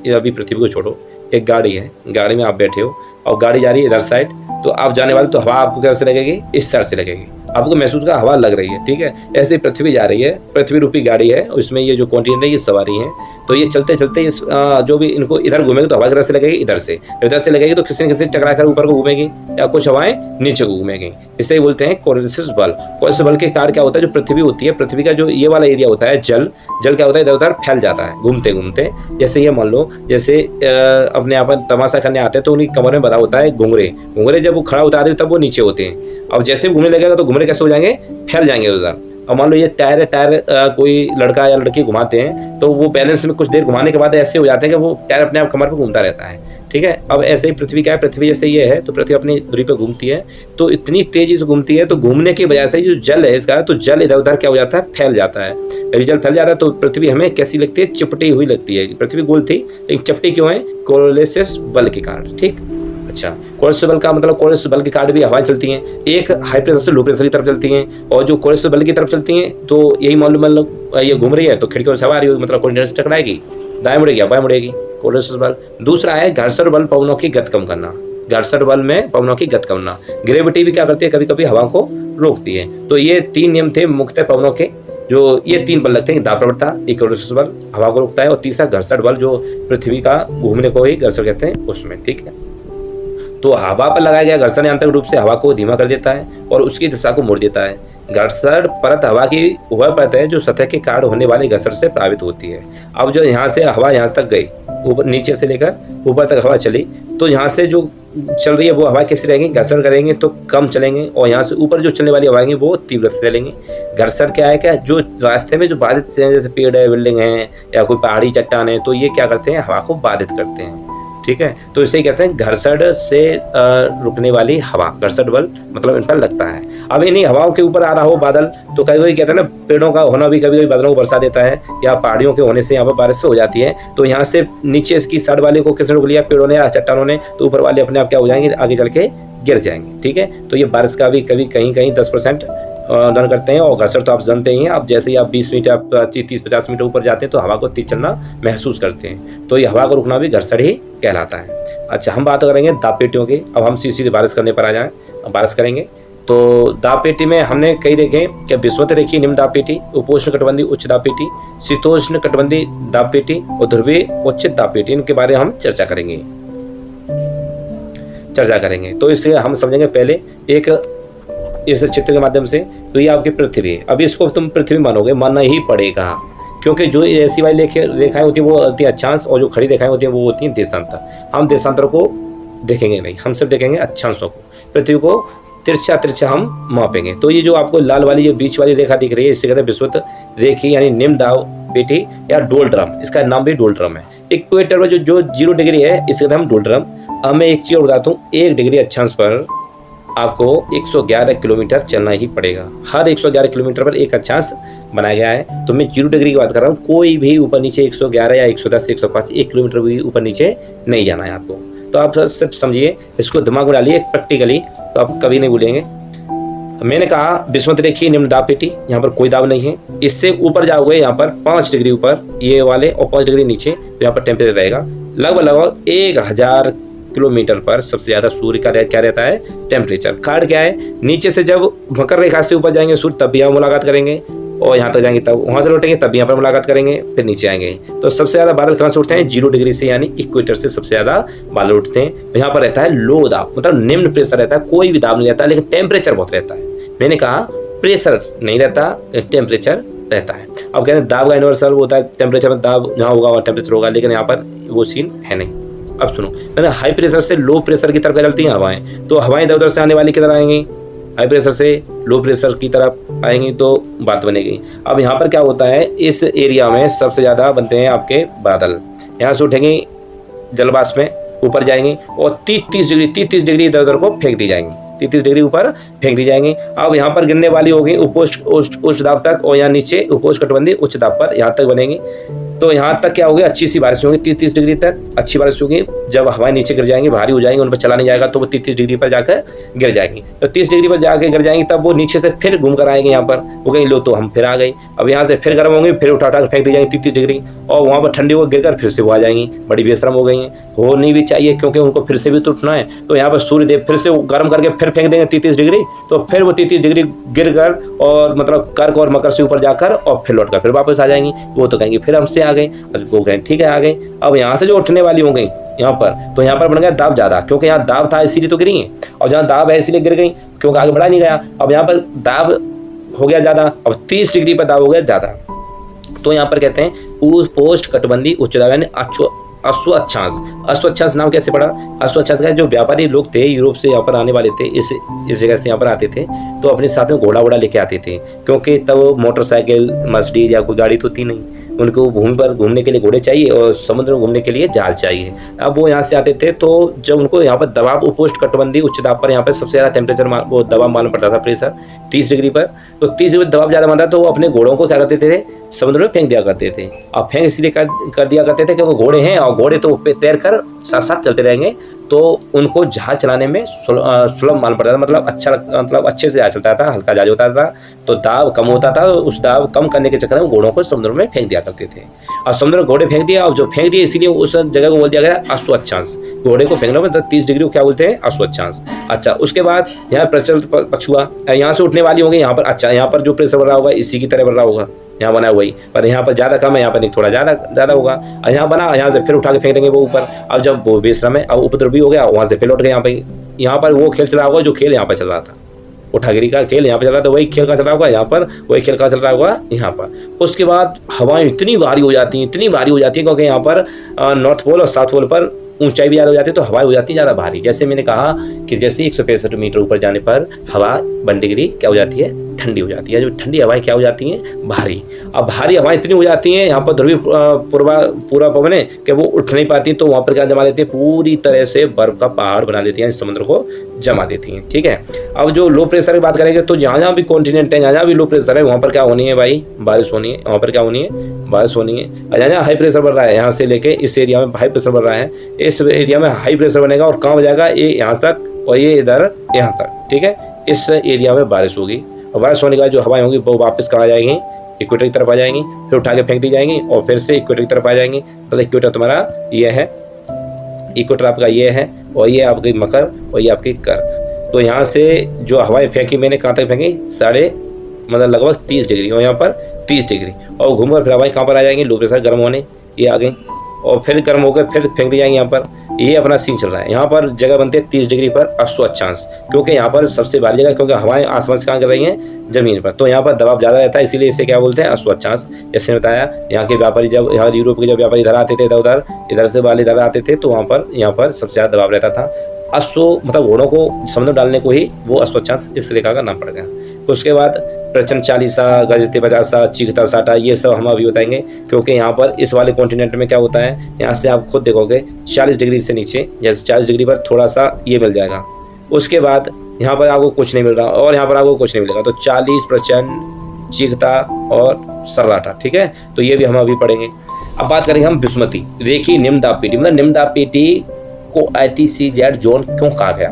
ये अभी पृथ्वी को छोड़ो, एक गाड़ी है, गाड़ी में आप बैठे हो और गाड़ी जा रही है इधर साइड, तो आप जाने वाले, तो हवा आपको कैसे लगेगी, इस साइड से लगेगी, आपको महसूस का हवा लग रही है, ठीक है। ऐसे पृथ्वी जा रही है, पृथ्वी रूपी गाड़ी है, उसमें ये जो कॉन्टिनेंट है ये सवारी है। तो ये चलते चलते इस जो भी इनको इधर घूमेगी तो हवा किधर से लगेगी, इधर से लगेगी, तो किसी न किसी टकरा कर ऊपर को घूमेगी, या कुछ हवाएं नीचे को घूमेगी। इसे बोलते हैं कोरोलिसिस बल। कोरोलिसिस बल के कारण क्या होता है, जो पृथ्वी होती है, पृथ्वी का जो ये वाला एरिया होता है, जल क्या होता है, इधर उधर फैल जाता है घूमते घूमते। जैसे ये मान लो, जैसे अपने यहाँ पर तमाशा करने आते हैं तो उनकी कमर में बना होता है घुंघरे, जब वो खड़ा होता है तब वो नीचे होते हैं। अब जैसे भी घूमने लगेगा तो घुंघरे कैसे हो जाएंगे, फैल जाएंगे उधर। अब मान लो ये टायर कोई लड़का या लड़की घुमाते हैं, तो वो बैलेंस में कुछ देर घुमाने के बाद ऐसे हो जाते हैं कि वो टायर अपने आप कमर पर घूमता रहता है, ठीक है। अब ऐसे ही पृथ्वी क्या है, पृथ्वी जैसे ये है, तो पृथ्वी अपनी दूरी पर घूमती है, तो इतनी तेजी से घूमती है, तो घूमने की वजह से जो जल है इसका, तो जल इधर उधर क्या हो जाता है, फैल जाता है। यदि जल फैल जाता है तो पृथ्वी हमें कैसी लगती है, चिपटी हुई लगती है। पृथ्वी गोल थी लेकिन चपटी क्यों है, कोरोलिसिस बल के कारण, ठीक। अच्छा, कोरोलिसिस बल का मतलब, कोरोलिसिस बल के कारण भी हवाएं चलती हैं, एक हाई प्रेशर से लो प्रेशर की तरफ चलती हैं, और जो कोरोलिसिस बल की तरफ चलती हैं तो यही मालूम, मतलब ये घूम रही है तो खिड़की से हवा आ रही होगी, मतलब कॉन्टिनेंट से टकराएगी, दाएं मुड़ेगी बाएं मुड़ेगी, कोरोलिसिस बल। दूसरा है घर्षण बल, पवनों की गति कम करना। घर्षण बल में पवनों की गति कम करना। ग्रेविटी भी क्या करती है, कभी कभी हवा को रोकती है। तो ये 3 नियम थे मुख्यतः पवनों के, जो ये 3 बल लगते हैं, दाब प्रवणता, कोरोलिसिस बल हवा को रोकता है, और तीसरा घर्षण बल जो पृथ्वी का घूमने को ही घर्षण कहते हैं उसमें, ठीक है। तो हवा पर लगाया गया घर्षण यांत्रिक रूप से हवा को धीमा कर देता है और उसकी दिशा को मोड़ देता है। घर्षण परत हवा की वह परत है जो सतह के कारण होने वाले घर्षण से प्रभावित होती है। अब जो यहाँ से हवा यहाँ तक गई, ऊपर नीचे से लेकर ऊपर तक हवा चली, तो यहाँ से जो चल रही है वो हवा कैसी रहेंगी, घर्षण करेंगे तो कम चलेंगे, और यहाँ से ऊपर जो चलने वाली हवाएं वो तीव्र से चलेंगी। घर्षण क्या है, क्या जो रास्ते में जो बाधित हैं, जैसे पेड़ है, बिल्डिंग है, या कोई पहाड़ी चट्टान है, तो ये क्या करते हैं, हवा को बाधित करते हैं, ठीक है। तो इसे कहते हैं घर्षण से रुकने वाली हवा, घर्षण बल मतलब इन पर लगता है। अब इन्हीं हवाओं के ऊपर आ रहा हो बादल, तो कभी कभी कहते हैं ना पेड़ों का होना भी कभी कभी बादलों को बरसा देता है, या पहाड़ियों के होने से यहाँ पर बारिश हो जाती है। तो यहाँ से नीचे इसकी साइड वाले को किसने रोक लिया, पेड़ों ने या चट्टानों ने, तो ऊपर वाले अपने आप क्या हो जाएंगे, आगे चल के गिर जाएंगे। ठीक है, तो ये बारिश का भी कभी कहीं कहीं 10% डन करते हैं। और घर्षण तो आप जानते ही हैं, आप जैसे ही आप 20 मीटर 30-50 मीटर ऊपर जाते हैं तो हवा को तेज चलना महसूस करते हैं, तो ये हवा को रुकना भी घर्षण ही कहलाता है। अच्छा, हम बात करेंगे दाब पेटियों की। अब हम सीधे बारिश करने पर आ जाएं, बारिश करेंगे। तो दाब पेटी में हमने कई देखे कि विषुवत रेखीय निम्न दाब पेटी, उपोष्ण कटिबंधीय उच्च दाब पेटी, शीतोष्ण कटिबंधीय दाब पेटी और ध्रुवीय उच्च दाब पेटी, इनके बारे में हम चर्चा करेंगे। तो इससे हम समझेंगे पहले एक इस चित्र के माध्यम से। तो ये आपकी पृथ्वी है। अब इसको तुम पृथ्वी मानोगे, मानना ही पड़ेगा, क्योंकि जो ऐसी वाली रेखाएं होती हैं वो होती हैं अक्षांश, और जो खड़ी रेखाएं होती हैं वो होती हैं देशांतर। हम देशांतर को देखेंगे नहीं, हम सिर्फ देखेंगे अक्षांशों को। पृथ्वी को तिरछा हम मापेंगे। तो ये जो आपको लाल वाली ये बीच वाली रेखा दिख रही है, इससे कहते हैं विषुवत रेखीय यानी निम्न दाब पेटी या डोलड्रम। इसका नाम भी डोलड्रम है। इक्वेटर में जो 0 डिग्री है इसे कहते हैं हम डोलड्रम। अब मैं एक चीज और बताता हूँ, 1 डिग्री अक्षांश पर आपको 111 किलोमीटर चलना ही पड़ेगा। हर 111 किलोमीटर पर एक अक्षांश बनाया गया है। तो मैं 0 डिग्री की बात कर रहा हूँ, कोई भी ऊपर नीचे 111 या 110 105 1 किलोमीटर भी ऊपर नीचे नहीं जाना है आपको। तो आप सिर्फ समझिए, इसको दिमाग में डालिए प्रैक्टिकली, तो आप कभी नहीं भूलेंगे। मैंने कहा विषुवत रेखीय निम्न दाब पेटी, यहाँ पर कोई दाब नहीं है। इससे ऊपर जाओगे यहाँ पर 5 डिग्री ऊपर ये वाले और 5 डिग्री नीचे, तो यहाँ पर टेम्परेचर रहेगा लगभग 1000 किलोमीटर पर सबसे ज्यादा सूर्य का क्या रहता है, टेम्परेचर। कारण क्या है, नीचे से जब मकर रेखा से ऊपर जाएंगे सूर्य तब यहाँ मुलाकात करेंगे, और यहाँ तक जाएंगे तब वहां से लौटेंगे तब यहाँ पर मुलाकात करेंगे, फिर नीचे आएंगे। तो सबसे ज्यादा बादल कहाँ से उठते हैं, 0 डिग्री से, यानी इक्वेटर से सबसे ज्यादा बादल उठते हैं। यहाँ पर रहता है लो दाब, मतलब निम्न प्रेशर रहता है, कोई भी दाब नहीं रहता, लेकिन टेम्परेचर बहुत रहता है। मैंने कहा प्रेशर नहीं रहता, टेम्परेचर रहता है। अब कहते हैं दाब का यूनिवर्सल होता है, टेम्परेचर में दाब जहाँ होगा वहाँ टेम्परेचर होगा, लेकिन यहाँ पर वो सीन है नहीं। अब सुनो, मैंने हाई प्रेशर से लो प्रेशर की तरफ चलती हैं हवाएं, तो हवाएं इधर उधर से आने वाली किधर आएंगी, हाई प्रेशर से लो प्रेशर की तरफ आएंगी, तो बात बनेगी। अब यहाँ पर क्या होता है, इस एरिया में सबसे ज़्यादा बनते हैं आपके बादल। यहाँ से उठेंगी जलवाष्प में, ऊपर जाएंगी और 30 डिग्री इधर उधर को फेंक दी जाएंगी, 30 डिग्री ऊपर फेंक दी जाएंगी। अब यहाँ पर गिरने वाली होगी उच्च दाब तक, और यहाँ नीचे उपोष्ण कटिबंधीय उच्च दाब पर यहाँ तक बनेगी। तो यहाँ तक क्या होगी, अच्छी सी बारिश होगी, 30 डिग्री तक अच्छी बारिश होगी। जब हवाएं नीचे गिर जाएंगी, भारी हो जाएंगी, उन पर चला नहीं जाएगा, तो वो 30 डिग्री पर जाकर गिर जाएंगी। तो 30 डिग्री पर जाकर गिर जाएंगी, तब वो नीचे से फिर घूम कर आएंगे यहाँ पर, वो कहीं लो तो हम फिर आ गए। अब यहाँ से फिर गर्म होंगे, फिर उठा कर फेंक दी जाएंगी 30 डिग्री, और वहाँ पर ठंडी हो गिर कर फिर से वो आ जाएंगी। बड़ी बेशरम हो गई हैं, होनी भी चाहिए, क्योंकि उनको फिर से भी तो उठना है। तो यहाँ पर सूर्यदेव फिर से गर्म करके फिर फेंक देंगे 30 डिग्री, तो फिर वो 30 डिग्री गिर कर और मतलब कर्क और मकर से ऊपर जाकर और फिर लौट कर फिर वापस आ जाएंगी। वो तो कहेंगे फिर हमसे आ गए, वो कहें ठीक है आ गए। अब यहाँ से जो उठने वाली हो गई यहाँ पर, तो यहाँ पर बन गया दाब ज्यादा, क्योंकि यहाँ दाब था इसीलिए तो गिरी है, और जहाँ दाब है इसीलिए गिर गई, क्योंकि आगे बढ़ा नहीं गया। अब यहाँ पर दाब हो गया ज्यादा, अब 30 डिग्री पर दाब हो गया ज्यादा, तो यहाँ पर कहते हैं उपोष्ण कटिबंधीय उच्च दाब यानी अश्व अक्षांश नाम कैसे पड़ा, अश्व अक्षांश का जो व्यापारी लोग थे यूरोप से यहाँ पर आने वाले थे, इस जगह से यहाँ पर आते थे, तो अपने साथ में घोड़ा लेके आते थे, क्योंकि तब मोटरसाइकिल मर्सिडीज या कोई गाड़ी तो थी नहीं, उनको भूमि पर घूमने के लिए घोड़े चाहिए और समुद्र में घूमने के लिए जहाज चाहिए। अब वो यहाँ से आते थे, तो जब उनको यहाँ पर दबाव उपोष्ण कटिबंधीय उच्च दाब पर यहाँ पर सबसे ज़्यादा टेम्परेचर वो दबाव मालूम पड़ता था, प्रेशर 30 डिग्री पर, तो 30 डिग्री दबाव ज़्यादा मानता, तो वो अपने घोड़ों को क्या करते थे, समुद्र में फेंक दिया करते थे। अब फेंक इसलिए कर दिया करते थे क्योंकि घोड़े हैं, और घोड़े तो तैर कर साथ साथ चलते रहेंगे, तो उनको जहाज चलाने में सुलभ मालूम पड़ता था, मतलब अच्छे से जहाज चलता था, हल्का जहाज होता था, तो दाब कम होता था। उस दाब कम करने के चक्कर में घोड़ों को समुद्र में फेंक दिया करते थे। अब समुद्र में घोड़े फेंक दिया, और जो फेंक दिए इसीलिए उस जगह को बोल दिया गया अश्व अक्षांश। घोड़े को फेंकने में 30 डिग्री को क्या बोलते हैं, अश्व अक्षांश। अच्छा, उसके बाद यहाँ प्रचल पछुआ, यहाँ से उठने वाली होगी यहाँ पर। अच्छा, यहाँ पर जो प्रेशर बढ़ रहा होगा इसी की तरह बढ़ रहा होगा, यहाँ बना वही, पर यहाँ पर ज़्यादा कम है, यहाँ पर थोड़ा ज़्यादा होगा। और यहाँ बना, यहाँ से फिर उठा के फेंक देंगे वो ऊपर। अब जब वो बेशरम है, अब उपद्रवी हो गया, वहाँ से फिर लौट गए यहाँ पर वो खेल चला होगा जो खेल यहाँ पर चल रहा था, उठागिरी का खेल यहाँ पर चल रहा था, वही खेल का चल रहा होगा यहाँ पर, वही खेल का चल रहा होगा यहाँ पर। उसके बाद हवाएं इतनी भारी हो जाती हैं क्योंकि यहाँ पर नॉर्थ पोल और साउथ पोल पर ऊंचाई भी ज़्यादा हो जाती है, तो हवाएं हो जाती है ज़्यादा भारी। जैसे मैंने कहा कि जैसे 165 मीटर ऊपर जाने पर हवा 1 डिग्री क्या हो जाती है, ठंडी हो जाती है। जो ठंडी हवाएं क्या हो जाती हैं, भारी। अब भारी हवाएं इतनी हो जाती हैं, यहाँ पर ध्रुवीय पूर्वा पवन है कि वो उठ नहीं पाती, तो वहाँ पर क्या जमा लेती है, पूरी तरह से बर्फ का पहाड़ बना लेती हैं, समुद्र को जमा देती हैं। ठीक है, अब जो लो प्रेशर की बात करेंगे तो जहाँ जहाँ भी कॉन्टिनेंट है, जहाँ जहाँ भी लो प्रेशर है, वहाँ पर क्या होनी है भाई, बारिश होनी है। वहाँ पर क्या होनी है, बारिश होनी है। और जहाँ जहाँ हाई प्रेशर बढ़ रहा है, यहाँ से लेके इस एरिया में हाई प्रेशर बढ़ रहा है, इस एरिया में हाई प्रेशर बनेगा और कहाँ बजाएगा, ये यहाँ तक और ये इधर यहाँ तक। ठीक है, इस एरिया में बारिश होगी और बारिश होने के बाद जो हवाएं होंगी वो वापस कहाँ जाएंगी, इक्वेटर की तरफ आ जाएंगी, फिर उठा के फेंक दी जाएंगी और फिर से इक्वेटर की तरफ आ जाएंगी। तो इक्वेटर तुम्हारा ये है, इक्वेटर आपका ये है, और ये आपकी मकर और ये आपकी कर्क। तो यहाँ से जो हवाएं फेंकी मैंने, कहाँ तक फेंकी, लगभग 30 डिग्री, और यहाँ पर 30 डिग्री, और घूमकर फिर हवाएं कहाँ पर आ जाएंगी, लो प्रेशर गर्म होने, ये आ गई, और फिर गर्म होकर फिर फेंक दी जाएंगी यहाँ पर। ये अपना सीन चल रहा है। यहाँ पर जगह बनती है 30 डिग्री पर अश्वच्छांश, क्योंकि यहाँ पर सबसे भारी जगह, क्योंकि हवाएं आसमान से कहाँ कर रही हैं, जमीन पर, तो यहाँ पर दबाव ज़्यादा रहता है, इसीलिए इसे क्या बोलते हैं, अश्वच्छांश। जैसे बताया, यहाँ के व्यापारी जब यहाँ यूरोप के जब व्यापारी इधर आते थे, इधर से वाले इधर आते थे, तो वहाँ पर यहाँ पर सबसे ज़्यादा दबाव रहता था। मतलब घोड़ों को समुद्र डालने को ही वो अश्वच्छांश इस रेखा का नाम पड़ गया। उसके बाद प्रचंड 40 गरजते 50, चीखता 60, ये सब हम अभी बताएंगे, क्योंकि यहाँ पर इस वाले कॉन्टिनेंट में क्या होता है, यहाँ से आप खुद देखोगे 40 डिग्री से नीचे, जैसे 40 डिग्री पर थोड़ा सा ये मिल जाएगा, उसके बाद यहाँ पर आपको कुछ नहीं मिल रहा और यहाँ पर आपको कुछ नहीं मिलेगा। तो 40 प्रचंड, चीखता और सर्राटा। ठीक है, तो ये भी हम अभी पढ़ेंगे। अब बात करेंगे हम विषुमती रेखी निम्न दाब पेटी, मतलब निम्न दाब पेटी को ITCZ जोन क्यों कहा गया,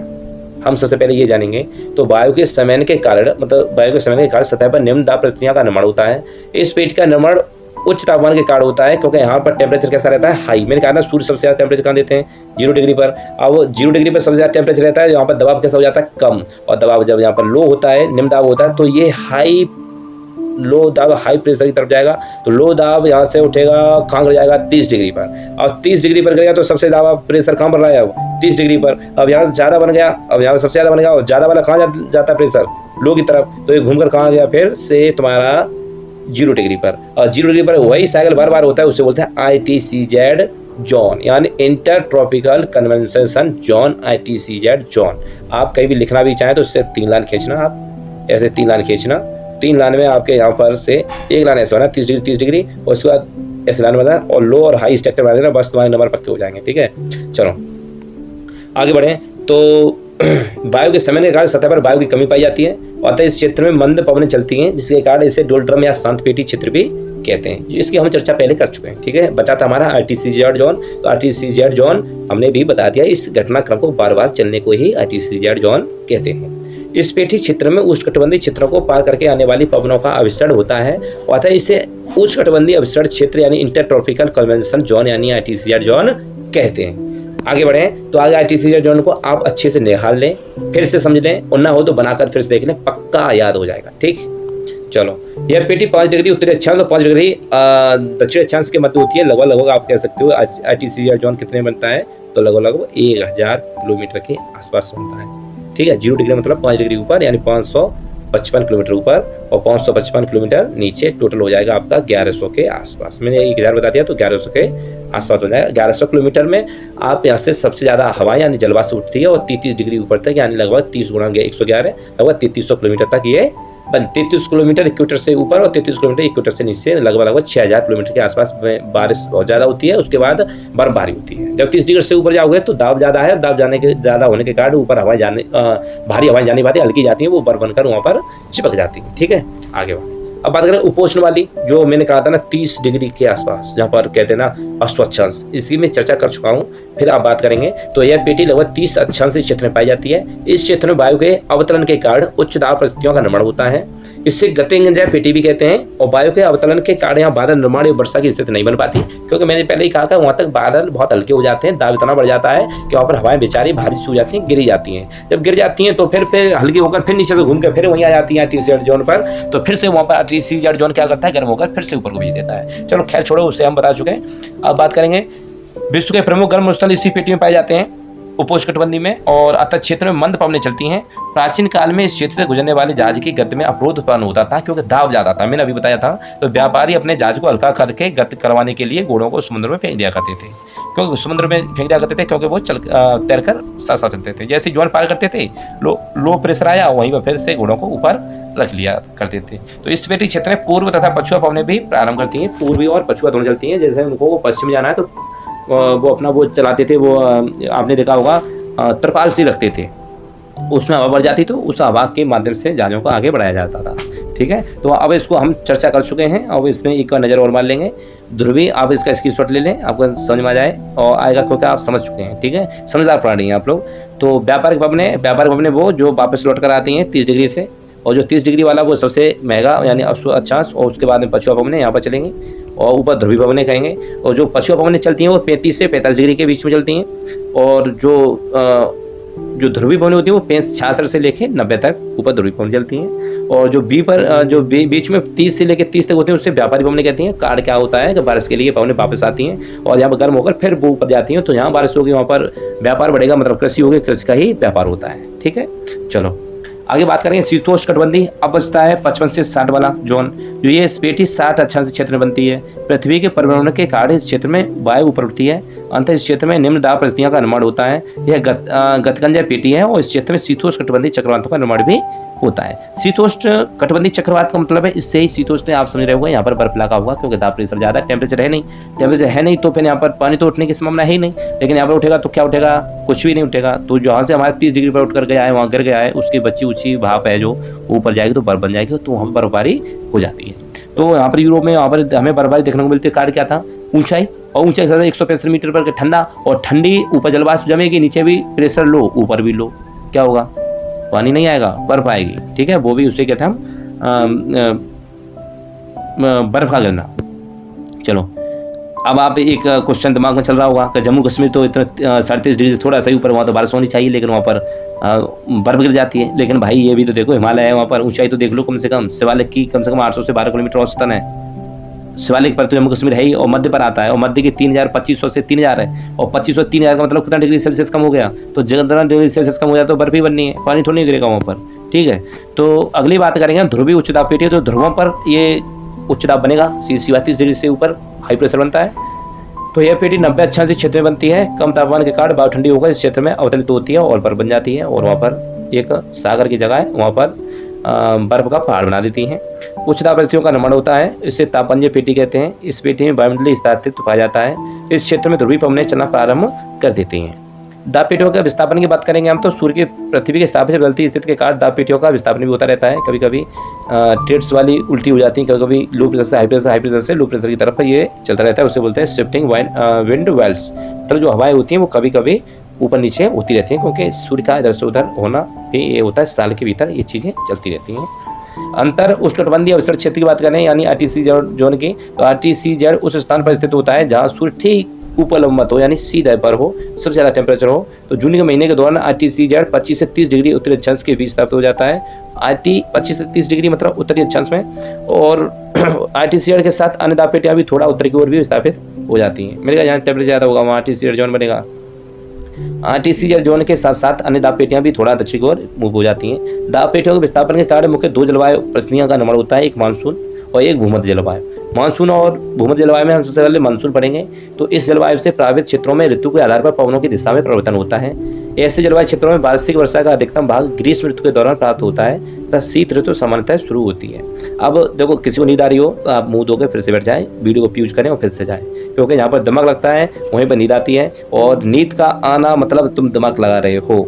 हम सबसे पहले ये जानेंगे। तो वायु के संवहन के कारण, मतलब वायु के संवहन के कारण सतह पर निम्न दाब परिस्थितियों का निर्माण होता है। इस पेट का निर्माण उच्च तापमान के कारण होता है, क्योंकि यहाँ पर टेम्परेचर कैसा रहता है, हाई। मैंने कहा ना, सूर्य सबसे ज्यादा टेम्परेचर कहाँ देते हैं, 0 डिग्री पर। अब 0 डिग्री पर सबसे ज्यादा टेम्परेचर रहता है, यहाँ पर दबाव कैसा हो जाता है, कम। और दबाव जब यहाँ पर लो होता है, निम्न दाब होता है, तो ये लो दाब हाई प्रेशर की तरफ जाएगा। तो लो दाब यहाँ से उठेगा, कहाँ गिर जाएगा, 30 डिग्री पर। और 30 डिग्री पर गिरेगा तो सबसे ज़्यादा प्रेशर कहाँ बढ़ रहा है, अब 30 डिग्री पर। अब यहाँ से ज़्यादा बन गया, अब यहाँ सबसे ज़्यादा बन गया, और ज़्यादा वाला कहाँ जाता है प्रेशर, लो की तरफ। तो ये घूमकर कहाँ गया, फिर से तुम्हारा 0 डिग्री पर। और 0 डिग्री पर वही साइकिल बार बार होता है, उसे बोलते हैं ITCZ जोन, यानी inter tropical convention zone, ITCZ zone. आप कहीं भी लिखना भी चाहें तो उससे 3 लाइन खींचना, आप ऐसे 3 लाइन खींचना, 3 लाइन में आपके यहाँ पर से एक लाइन ऐसा बना 30 डिग्री, और उसके बाद ऐसे लाइन बना और लो और हाई स्ट्रक्चर बना देना, बस तुम्हारे नंबर पक्के हो जाएंगे। ठीक है, चलो आगे बढ़ें। तो वायु के समय के कारण सतह पर वायु की कमी पाई जाती है, अतः इस क्षेत्र में मंद पवनें चलती हैं, जिसके कारण इसे डोलड्रम या शांत पेटी क्षेत्र भी कहते हैं। इसकी हम चर्चा पहले कर चुके हैं। ठीक है, बचा था हमारा ITCZ जोन। तो ITCZ जोन हमने भी बता दिया, इस घटनाक्रम को बार बार चलने को ही ITCZ जोन कहते हैं। इस पेटी क्षेत्र में उष्णकटिबंधीय क्षेत्रों को पार करके आने वाली पवनों का अभिसरण होता है, अतः इसे उष्णकटिबंधीय अभिसरण क्षेत्र यानी इंटरट्रॉपिकल कन्वेंशन जोन यानी ITCZ जोन कहते हैं। आगे बढ़ें, तो आगे ITCZ जोन को आप अच्छे से निहार लें, फिर से समझ लें, और ना हो तो बनाकर फिर से देख लें, पक्का याद हो जाएगा। ठीक, चलो। यह पेटी 5 डिग्री उत्तरी अक्षांश और 5 डिग्री दक्षिण अक्षांश के मध्य होती है। लगभग आप कह सकते हो ITCZ जोन कितने बनता है, तो लगभग 1000 किलोमीटर के आसपास बनता है। ठीक है, 0 डिग्री मतलब 5 डिग्री ऊपर, यानी 555 किलोमीटर ऊपर और 555 किलोमीटर नीचे, टोटल हो जाएगा आपका 1100 के आसपास। मैंने 1000 बता दिया, तो 1100 के आसपास बन जाएगा। 1100 किलोमीटर में आप यहाँ से सबसे ज़्यादा हवाएं यानी जलवाष्प उठती है, और 33 डिग्री ऊपर तक, यानी लगभग 30 गुणा 111, लगभग 3300 किलोमीटर तक ये 33 किलोमीटर इक्वेटर से ऊपर और 33 किलोमीटर इक्वेटर से नीचे, लगभग 6000 किलोमीटर के आसपास में बारिश बहुत ज़्यादा होती है। उसके बाद बर्फबारी होती है। जब 30 डिग्री से ऊपर जाओगे तो दाब ज़्यादा है, दाब जाने के ज़्यादा होने के कारण ऊपर हवाएं जाने भारी हवाएं जाने वाली हल्की जाती हैं, वो बर्फ बनकर वहाँ पर चिपक जाती हैं। ठीक है, आगे बढ़े। अब बात करें उपोष्ण वाली, जो मैंने कहा था ना 30 डिग्री के आसपास, जहाँ पर कहते हैं ना अश्वच्छांश, इसी में चर्चा कर चुका हूँ, फिर आप बात करेंगे। तो यह पेटी लगभग 30 अक्षांश क्षेत्र में पाई जाती है। इस क्षेत्र में वायु के अवतरण के कारण उच्च दाब परिस्थितियों का निर्माण होता है। इससे गतिंजय पेटी भी कहते हैं। और वायु के अवतरण के कारण यहाँ बादल निर्माण या वर्षा की स्थिति नहीं बन पाती, क्योंकि मैंने पहले ही कहा था वहाँ तक बादल बहुत हल्के हो जाते हैं, दाब इतना बढ़ जाता है कि वहाँ पर हवाएं बेचारी भारी छू जाती हैं, गिरी जाती हैं। जब गिर जाती हैं तो फिर हल्की होकर फिर नीचे से घूम कर फिर वहीं आ जाती हैं ITCZ जोन पर। तो फिर से वहाँ पर ITCZ जोन क्या करता है, गर्म होकर फिर से ऊपर को भेज देता है। चलो खैर छोड़ो, उससे हम बता चुके हैं। अब बात करेंगे, विश्व के प्रमुख गर्म स्थल इसी पेटी में पाए जाते हैं, उपोष्णकटिबंधीय में, और अतः क्षेत्र में मंद पवनें चलती हैं। प्राचीन काल में इस क्षेत्र से गुजरने वाले जहाज की गति में अवरोध उत्पन्न होता था, क्योंकि दाब ज्यादा था, मैंने अभी बताया था। तो व्यापारी अपने जहाज को हल्का करके गति करवाने के लिए घोड़ों को समुद्र में फेंक दिया करते थे, क्योंकि समुद्र में फेंक दिया करते थे, क्योंकि वो तैरकर साथ साथ चलते थे। जैसे जोन पार करते थे, लो प्रेशर आया, वहीं पर फिर से घोड़ों को ऊपर रख लिया करते थे। तो इस पेटी क्षेत्र में पूर्व तथा पछुआ पवनें भी प्रारंभ करती हैं, पूर्वी और पछुआ दोनों चलती हैं। जैसे उनको पश्चिम जाना है तो वो अपना वो चलाते थे, वो आपने देखा होगा त्रिपाल सी रखते थे, उसमें हवा बढ़ जाती तो उस हवा के माध्यम से जहाज़ों को आगे बढ़ाया जाता था। ठीक है, तो अब इसको हम चर्चा कर चुके हैं। अब इसमें एक बार नज़र और मार लेंगे। ध्रुवी, आप इसका स्क्रीनशॉट ले लें, आपको समझ में आ जाए और आएगा, क्योंकि आप समझ चुके हैं। ठीक है, समझदार प्राणी हैं आप लोग। तो व्यापारिक भवनें वो जो वापस लौट कर आती हैं 30 डिग्री से, और जो 30 डिग्री वाला वो सबसे महंगा यानी अक्षांश, और उसके बाद में पछुआ भवनें यहाँ पर चलेंगी और ऊपर ध्रुवी भवनें कहेंगे। और जो पछुआ भवनें चलती हैं वो 35 से 45 डिग्री के बीच में चलती हैं, और जो ध्रुवी भवनें होती हैं वो 66 से लेके 90 तक ऊपर ध्रुवी भवन चलती हैं। और जो बीच में 30 से लेकर 30 तक होती हैं उससे व्यापारी भवनें कहती हैं। कार्ड क्या होता है कि बारिश के लिए भवनें वापस आती हैं और यहाँ पर गर्म होकर फिर वो ऊपर जाती हैं, तो यहाँ बारिश होगी वहाँ पर व्यापार बढ़ेगा, मतलब कृषि होगी, कृषि का ही व्यापार होता है। ठीक है, चलो आगे बात करेंगे। शीतोष्ण कटिबंधी अब बचता है 55 से 60 वाला जोन, जो ये पेटी 60 अक्षांश क्षेत्र में बनती है। पृथ्वी के परिभ्रमण के कारण इस क्षेत्र में वायु ऊपर उठती है, अंत इस क्षेत्र में निम्न दाब परिस्थितियों का निर्माण होता है। यह गतगंजा पेटी है और इस क्षेत्र में शीतोष्ण कटिबंधी चक्रवातों का निर्माण भी होता है। शीतोष्ण कटिबंधी चक्रवात का मतलब है, इससे ही शीतोष्ण आप समझ रहे होंगे, यहाँ पर बर्फ लगा हुआ, क्योंकि दाब प्रेशर ज़्यादा, टेम्परेचर है नहीं, तो फिर यहाँ पर पानी तो उठने की संभावना है ही नहीं। लेकिन यहाँ पर उठेगा तो क्या उठेगा, कुछ भी नहीं उठेगा। तो जहाँ से हमारे 30 डिग्री पर उठ कर गया है, वहाँ गिर गया है, उसकी बची ऊँची भाप है जो ऊपर जाएगी तो बर्फ बन जाएगी, तो वहाँ पर बर्फबारी हो जाती है। तो यहाँ पर यूरोप में यहाँ पर हमें बर्फबारी देखने को मिलती है। कार्ड क्या था, ऊंचाई, और ऊंचाई से 165 मीटर पर ठंडा, और ठंडी ऊपर जलवाष्प जमेगी, नीचे भी प्रेशर लो, ऊपर भी लो, क्या होगा, पानी नहीं आएगा, बर्फ आएगी। ठीक है, वो भी उसे कहते हैं हम बर्फ का गिरना। चलो अब आप एक क्वेश्चन दिमाग में चल रहा होगा कि जम्मू कश्मीर तो इतना 37 डिग्री से थोड़ा सा ऊपर, वहाँ तो बारिश होनी चाहिए, लेकिन वहाँ पर बर्फ गिर जाती है। लेकिन भाई ये भी तो देखो, हिमालय है, वहाँ पर ऊंचाई तो देख लो, कम से कम शिवालिक की कम से कम 800 से 12 किलोमीटर औसतन है। शिवालिक पर तो जम्मू कश्मीर है ही, और मध्य पर आता है, और मध्य की 2500 से 3000 है, और 2500 से 3000 का मतलब कितना डिग्री सेल्सियस कम हो गया, तो जितना डिग्री सेल्सियस कम हो जाए तो बर्फ ही बननी है, पानी थोड़ी नहीं गिरेगा वहाँ पर। ठीक है, तो अगली बात करेंगे ध्रुवीय उच्च दाब पेटी। तो ध्रुवों पर ये उच्च दाब बनेगा, 37 डिग्री से ऊपर हाई प्रेशर बनता है। तो यह पेटी 90 अक्षांश क्षेत्र में बनती है। कम तापमान के कारण वायु ठंडी होकर इस क्षेत्र में अवतरित होती है और बर्फ बन जाती है, और वहाँ पर एक सागर की जगह है, वहाँ पर बर्फ का पहाड़ बना देती हैं। उच्च दाब परिस्थितियों का निर्माण होता है, इसे तापंजय पेटी कहते हैं। इस पेटी में वायुमंडलीय स्थायित्व पाया जाता है। इस क्षेत्र में ध्रुवीय पवनें चलना प्रारंभ कर देती हैं। दाब पेटियों के विस्थापन की बात करेंगे हम, तो सूर्य की पृथ्वी के सापेक्ष बदलती स्थिति के कारण दाब पेटियों का विस्थापन भी होता रहता है। कभी कभी ट्रेड्स वाली उल्टी हो जाती है, कभी कभी लो प्रेशर से हाई प्रेशर से लो प्रेशर की तरफ ये चलता रहता है, उसे बोलते हैं शिफ्टिंग विंड वेल्स। मतलब जो हवाएं होती हैं वो कभी कभी ऊपर नीचे होती रहती हैं, क्योंकि सूर्य का इधर से उधर होना भी ये होता है, साल के भीतर ये चीज़ें चलती रहती हैं। अंतर उष्णकटिबंधीय अवसर क्षेत्र की बात करें, यानी RTCZ जोन की, तो RTCZ उस स्थान पर स्थित होता है जहाँ सूर्य ठीक ऊपर लंबवत हो, यानी सीधे पर हो, सबसे ज़्यादा टेम्परेचर हो। तो जून के महीने के दौरान RTCZ 25 से 30 डिग्री उत्तरी अक्षांश के बीच स्थापित हो जाता है। 25 से 30 डिग्री मतलब उत्तरी अक्षांश में, और RTCZ के साथ अन्य दाब पेटियाँ भी थोड़ा उत्तर की ओर भी स्थापित हो जाती हैं। मेरे जहाँ टेम्परेचर ज़्यादा होगा वहाँ RTCZ जोन बनेगा। RTCZ जोन के साथ साथ अन्य दाब पेटियां भी थोड़ा दक्षिण की ओर मूव हो जाती हैं। दाब पेटियों के विस्थापन के कारण मुख्य 2 जलवायु परिस्थितियों का निर्माण होता है, एक मानसून और एक भूमध्य जलवायु। मानसून और भूमध्य जलवायु में हम सबसे पहले मानसून पढ़ेंगे। तो इस जलवायु से प्रभावित क्षेत्रों में ऋतु के आधार पर पवनों की दिशा में परिवर्तन होता है। ऐसे जलवायु क्षेत्रों में वार्षिक वर्षा का अधिकतम भाग ग्रीष्म ऋतु के दौरान प्राप्त होता है तथा शीत ऋतु सामान्यतः शुरू होती है। अब देखो, किसी को नींद आ रही हो तो आप मुंह धोकर फिर से बैठ जाएं, वीडियो को प्यूज करें और फिर से जाएं, क्योंकि यहाँ पर दिमाग लगता है, वहीं पर नींद आती है। और नींद का आना मतलब तुम दिमाग लगा रहे हो,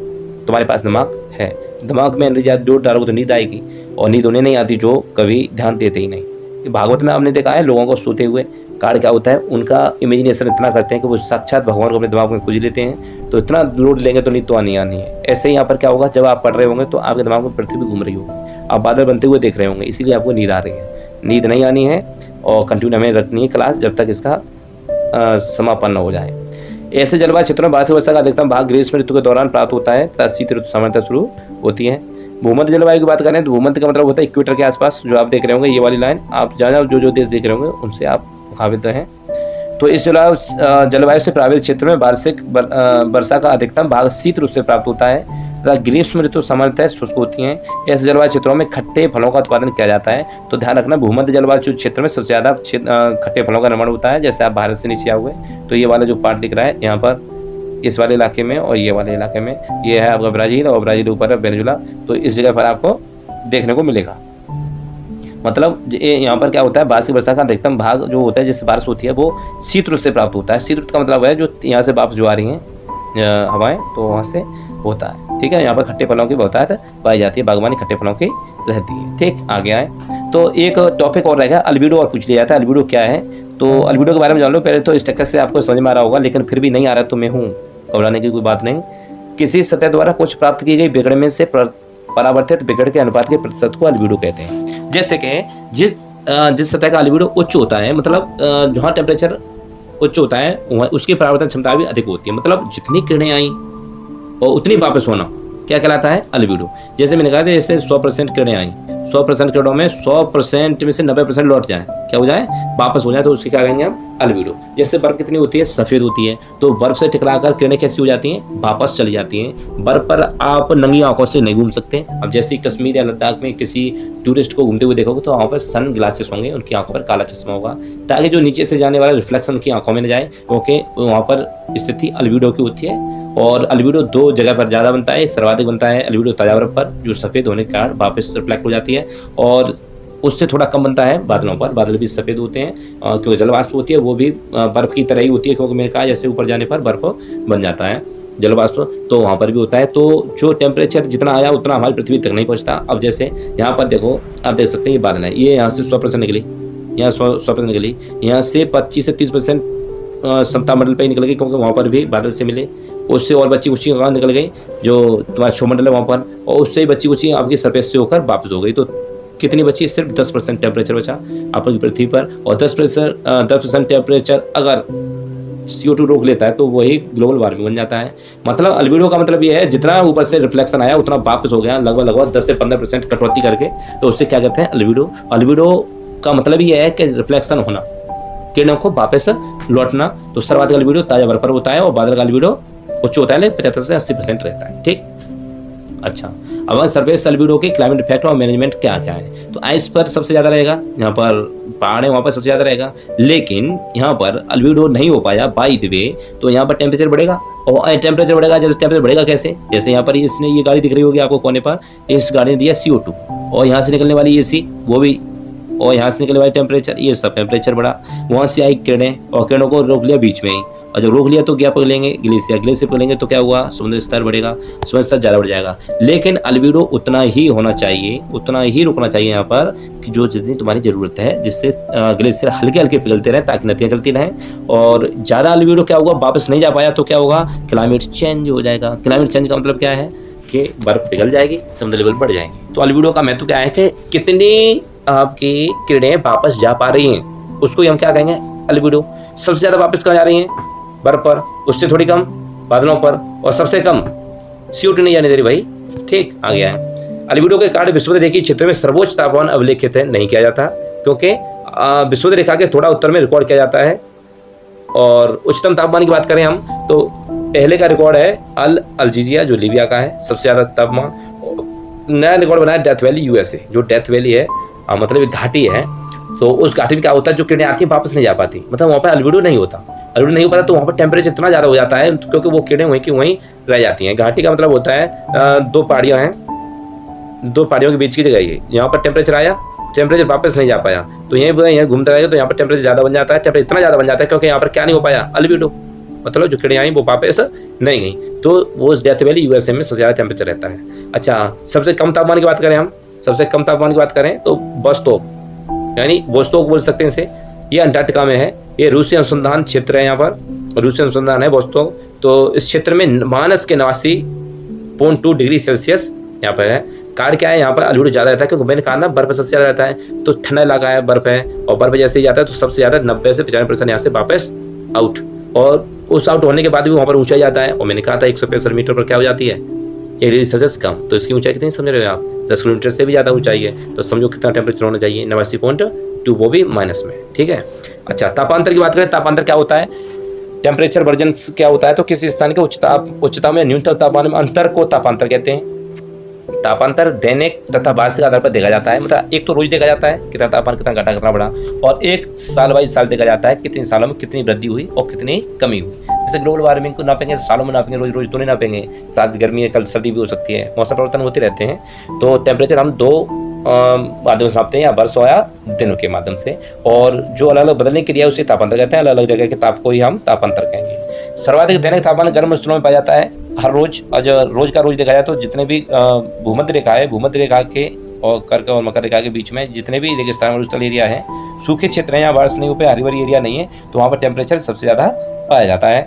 तुम्हारे पास दिमाग है, दिमाग में जोर डालोगे तो नींद आएगी, और नींद उन्हें नहीं आती जो कभी ध्यान देते ही नहीं। भागवत में आपने देखा है लोगों को सोते हुए, कार्ड क्या होता है, उनका इमेजिनेशन इतना करते हैं कि वो साक्षात भगवान को अपने दिमाग में खोज लेते हैं। तो इतना लोड लेंगे तो नींद तो आनी है। ऐसे ही यहाँ पर क्या होगा, जब आप पढ़ रहे होंगे तो आपके दिमाग में पृथ्वी घूम रही होगी, आप बादल बनते हुए देख रहे होंगे, इसीलिए आपको नींद आ रही है। नींद नहीं आनी है और कंटिन्यू हमें रखनी है क्लास जब तक इसका समापन न हो जाए। ऐसे जलवायु क्षेत्रों में वार्षिक वर्षा का अधिकतम भाग ग्रीष्म ऋतु के दौरान प्राप्त होता है तथा शीत ऋतु सामान्यतः शुरू होती है। भूमध्य जलवायु की बात करें तो भूमध्य का मतलब होता है इक्वेटर के आसपास, जो आप देख रहे होंगे ये वाली लाइन, आप जहाँ जो देश देख रहे होंगे उनसे आप प्रभावित हैं। तो इस जलवायु से प्रभावित क्षेत्र में वार्षिक वर्षा का अधिकतम भाग शीत ऋतु से प्राप्त होता है तथा ग्रीष्म ऋतु सामान्यतः शुष्क होती हैं। ऐसे जलवायु क्षेत्रों में खट्टे फलों का उत्पादन किया जाता है। तो ध्यान रखना, भूमध्य जलवायु क्षेत्र में सबसे ज़्यादा खट्टे फलों का निर्माण होता है। जैसे आप भारत से नीचे आओगे तो ये वाला जो पार्ट दिख रहा है यहाँ पर, इस वाले इलाके में और ये वाले इलाके में, ये है आपका ब्राज़ील, और ब्राज़ील ऊपर है वेनेजुला। तो इस जगह पर आपको देखने को मिलेगा। मतलब यहाँ पर क्या होता है, वार्षिक वर्षा का अधिकतम भाग जो होता है, जैसे बारिश होती है, वो शीत ऋतु से प्राप्त होता है। शीत ऋतु का मतलब है जो यहाँ से वापस जो आ रही हैं हवाएं, तो वहाँ से होता है। ठीक है, यहाँ पर खट्टे फलों की बहुतायत पाई जाती है, बागवानी खट्टे फलों की रहती है। ठीक, आगे आए तो एक टॉपिक और रहेगा, अल्बिडो और पूछ लिया जाता है। अल्बिडो क्या है, तो अल्बिडो के बारे में जान लो। पहले तो स्ट्रक्चर से आपको समझ में आ रहा होगा, लेकिन फिर भी नहीं आ रहा तो मैं हूँ, घबराने की कोई बात नहीं। किसी सतह द्वारा कुछ प्राप्त की गई विकिरण से परावर्तित विकिरण के अनुपात के प्रतिशत को अल्बिडो कहते हैं। जैसे कि जिस सतह का अल्बिडो उच्च होता है, मतलब जहाँ टेम्परेचर उच्च होता है उसकी परावर्तन क्षमता भी अधिक होती है। मतलब जितनी किरणें आई और उतनी वापस होना क्या कहलाता है, अल्बिडो। जैसे मैंने कहा था, जैसे 100% किरणें आई, 100% किरणों में 100% में से 90% लौट जाए, क्या हो जाए, वापस हो जाए, तो उसकी क्या कहेंगे हम, अल्बिडो। जैसे बर्फ कितनी होती है, सफेद होती है, तो बर्फ से टकराकर किरणें कैसी हो जाती हैं, वापस चली जाती हैं। बर्फ पर आप नंगी आंखों से नहीं घूम सकते। अब जैसे कश्मीर या लद्दाख में किसी टूरिस्ट को घूमते हुए देखोगे तो वहाँ पर सन ग्लासेस होंगे, उनकी आंखों पर काला चश्मा होगा, ताकि जो नीचे से जाने वाला रिफ्लेक्शन उनकी आंखों में न जाए, क्योंकि वहाँ पर स्थिति अल्बिडो की होती है। और अल्बिडो दो जगह पर ज़्यादा बनता है, सर्वाधिक बनता है अल्बिडो ताजा बर्फ पर, जो सफ़ेद होने के कारण वापस रिफ्लेक्ट हो जाती है, और उससे थोड़ा कम बनता है बादलों पर। बादल भी सफ़ेद होते हैं क्योंकि जलवाष्प होती है, वो भी बर्फ़ की तरह ही होती है, क्योंकि मैंने कहा जैसे ऊपर जाने पर बर्फ़ बन जाता है, जलवाष्प, तो वहाँ पर भी होता है। तो जो टेम्परेचर जितना आया उतना हमारी पृथ्वी तक नहीं पहुँचता। अब जैसे यहाँ पर देखो, आप देख सकते हैं ये बादल है, ये यहाँ से 100% निकली, यहाँ 100% निकली, यहाँ से 25 से 30% समता मंडल पर ही निकल गई, क्योंकि वहाँ पर भी बादल से मिले। उससे और बच्ची कुछ कहाँ निकल गई, जो तुम्हारा क्षोमंडल है वहाँ पर, और उससे ही बच्ची कुछ आपकी सरफेस से होकर वापस हो गई। तो कितनी बची, सिर्फ 10% टेम्परेचर बचा आपकी पृथ्वी पर। और 10% टेम्परेचर अगर CO2 रोक लेता है तो वही ग्लोबल वार्मिंग बन जाता है। मतलब अल्बिडो का मतलब ये है, जितना ऊपर से रिफ्लेक्शन आया उतना वापस हो गया, लगभग 10 से 15% कटौती करके, तो उससे क्या कहते हैं, अल्बिडो। अल्बिडो का मतलब ये है कि रिफ्लेक्शन होना, किरणों को वापस लौटना। तो सर्वाधिक अल्बिडो ताजा बर्फ पर होता है, और बादल का अल्बिडो उच्च होता है, 75 से 80% रहता है। ठीक, अच्छा, अब सरफेस अल्बिडो के क्लाइमेट इफेक्ट और मैनेजमेंट क्या क्या है, तो आइस पर सबसे ज़्यादा रहेगा, यहाँ पर पहाड़ है वहाँ पर सबसे ज़्यादा रहेगा, लेकिन यहाँ पर अल्बिडो नहीं हो पाया बाय द वे, तो यहाँ पर टेम्परेचर बढ़ेगा। और टेम्परेचर बढ़ेगा, जैसे टेम्परेचर बढ़ेगा कैसे, जैसे यहाँ पर इसने ये गाड़ी दिख रही होगी आपको कोने पर, इस गाड़ी ने दिया CO2, और यहाँ से निकलने वाली AC वो भी, और यहाँ से निकलने वाली टेम्परेचर, ये सब टेम्परेचर बढ़ा। वहाँ से आई किरणें, और किरणों को रोक लिया बीच में ही, और जब रोक लिया तो क्या पकड़ेंगे, ग्लेशियर पकड़ेंगे, तो क्या हुआ, समुद्र स्तर बढ़ेगा, समुद्र स्तर ज़्यादा बढ़ जाएगा। लेकिन अल्बिडो उतना ही होना चाहिए, उतना ही रुकना चाहिए यहाँ पर कि जो जितनी तुम्हारी ज़रूरत है, जिससे ग्लेशियर हल्के हल्के पिघलते रहें ताकि नदियाँ चलती रहें। और ज़्यादा अल्बिडो क्या होगा, वापस नहीं जा पाया तो क्या होगा, क्लाइमेट चेंज हो जाएगा। क्लाइमेट चेंज का मतलब क्या है कि बर्फ पिघल जाएगी, समुद्र लेवल बढ़ जाएंगे। तो अल्बिडो का महत्व क्या है कि कितनी आपकी किरणें वापस जा पा रही हैं, उसको हम क्या कहेंगे, अल्बिडो। सबसे ज़्यादा वापस कहाँ जा रही हैं, बर्फ पर, उससे थोड़ी कम बादलों पर, और सबसे कम CO2 नहीं जाने दे रही भाई। ठीक, आ गया है। अल्बिडो के कारण विषुवत रेखीय क्षेत्र में सर्वोच्च तापमान अभिलेखित नहीं किया जाता, क्योंकि विषुवत रेखा के थोड़ा उत्तर में रिकॉर्ड किया जाता है। और उच्चतम तापमान की बात करें हम, तो पहले का रिकॉर्ड है अल्जीरिया, जो लीबिया का है, सबसे ज़्यादा तापमान। नया रिकॉर्ड बना है डेथ वैली USA, जो डेथ वैली है मतलब एक घाटी है, तो उस घाटी में क्या होता है, जो किरणें आती हैं वापस नहीं जा पाती, मतलब वहाँ पर अल्बिडो नहीं होता। अल्बिडो नहीं हो पाता तो वहाँ पर टेम्परेचर इतना ज़्यादा हो जाता है, क्योंकि वो किरणें वहीं की वहीं रह जाती हैं। घाटी का मतलब होता है दो पहाड़ियाँ हैं, दो पहाड़ियों के बीच की जगह है, यहाँ पर टेम्परेचर आया, टेम्परेचर वापस नहीं जा पाया, तो यहीं घूमता रहेगा, तो यहाँ पर टेम्परेचर ज़्यादा बन जाता है। टेम्परेचर इतना ज़्यादा बन जाता है क्योंकि यहाँ पर क्या नहीं हो पाया, अल्बिडो, मतलब जो किरणें आई वो वापस नहीं गई, तो वो डेथ वैली USA में सबसे ज़्यादा टेम्परेचर रहता है। अच्छा, सबसे कम तापमान की बात करें हम, सबसे कम तापमान की बात करें तो वोस्तोक, यानी वोस्तोक बोल सकते हैं इसे, ये अंटार्कटिका में है, ये रूसी अनुसंधान क्षेत्र है, यहाँ पर रूसी अनुसंधान है वोस्तोक। तो इस क्षेत्र में माइनस के 89.2 डिग्री सेल्सियस यहाँ पर है। कारण क्या है, यहाँ पर अल्बिडो ज़्यादा रहता है, क्योंकि मैंने कहा ना बर्फ सबसे ज़्यादा रहता है, तो ठंडा इलाका है, बर्फ है, और बर्फ जैसे ही जाता है तो सबसे ज़्यादा 90 से 95% यहाँ से वापस आउट, और उस आउट होने के बाद भी वहाँ पर ऊंचाई जाता है। और मैंने कहा था 165 मीटर पर क्या हो जाती है, 1 डिग्री सेल्सियस कम, तो इसकी ऊंचाई कितनी समझ रहे हो आप, 10 किलोमीटर से भी ज़्यादा ऊंचाई है, तो समझो कितना टेम्परेचर होना चाहिए, 89.2, वो भी माइनस में। ठीक है, अच्छा, तापांतर की बात करें, तापांतर क्या होता है, टेम्परेचर वर्जन्स क्या होता है, तो किसी स्थान के उच्चता में न्यूनतम तापमान में अंतर को तापांतर कहते हैं। तापांतर दैनिक तथा वार्षिक आधार पर देखा जाता है, मतलब एक तो रोज देखा जाता है कितना तापमान कितना घटा कितना बढ़ा, और एक साल बाई साल देखा जाता है कितने सालों में कितनी वृद्धि हुई और कितनी कमी हुई। जैसे ग्लोबल वार्मिंग को नापेंगे तो सालों में नापेंगे, रोज रोज तो नहीं नापेंगे, आज गर्मी है कल सर्दी भी हो सकती है, मौसम परिवर्तन होते रहते हैं। तो टेम्परेचर हम 2 माध्यम से नापते हैं, या वर्षों या दिनों के माध्यम से। और जो अलग अलग बदलने की क्रिया है उसे तापांतर कहते हैं। अलग अलग जगह के ताप को ही हम तापांतर कहेंगे। सर्वाधिक दैनिक तापमान गर्म स्थलों में पाया जाता है हर रोज। रोज का रोज देखा जाए तो जितने भी भूमध्य रेखा है, भूमध्य रेखा के और कर्क और मकर रेखा के बीच में जितने भी रेगिस्तान मरुस्थल एरिया है, सूखे क्षेत्र हैं, यहाँ बारिश नहीं हो पे हरी भरी एरिया नहीं है, तो वहाँ पर टेम्परेचर सबसे ज़्यादा पाया जाता है।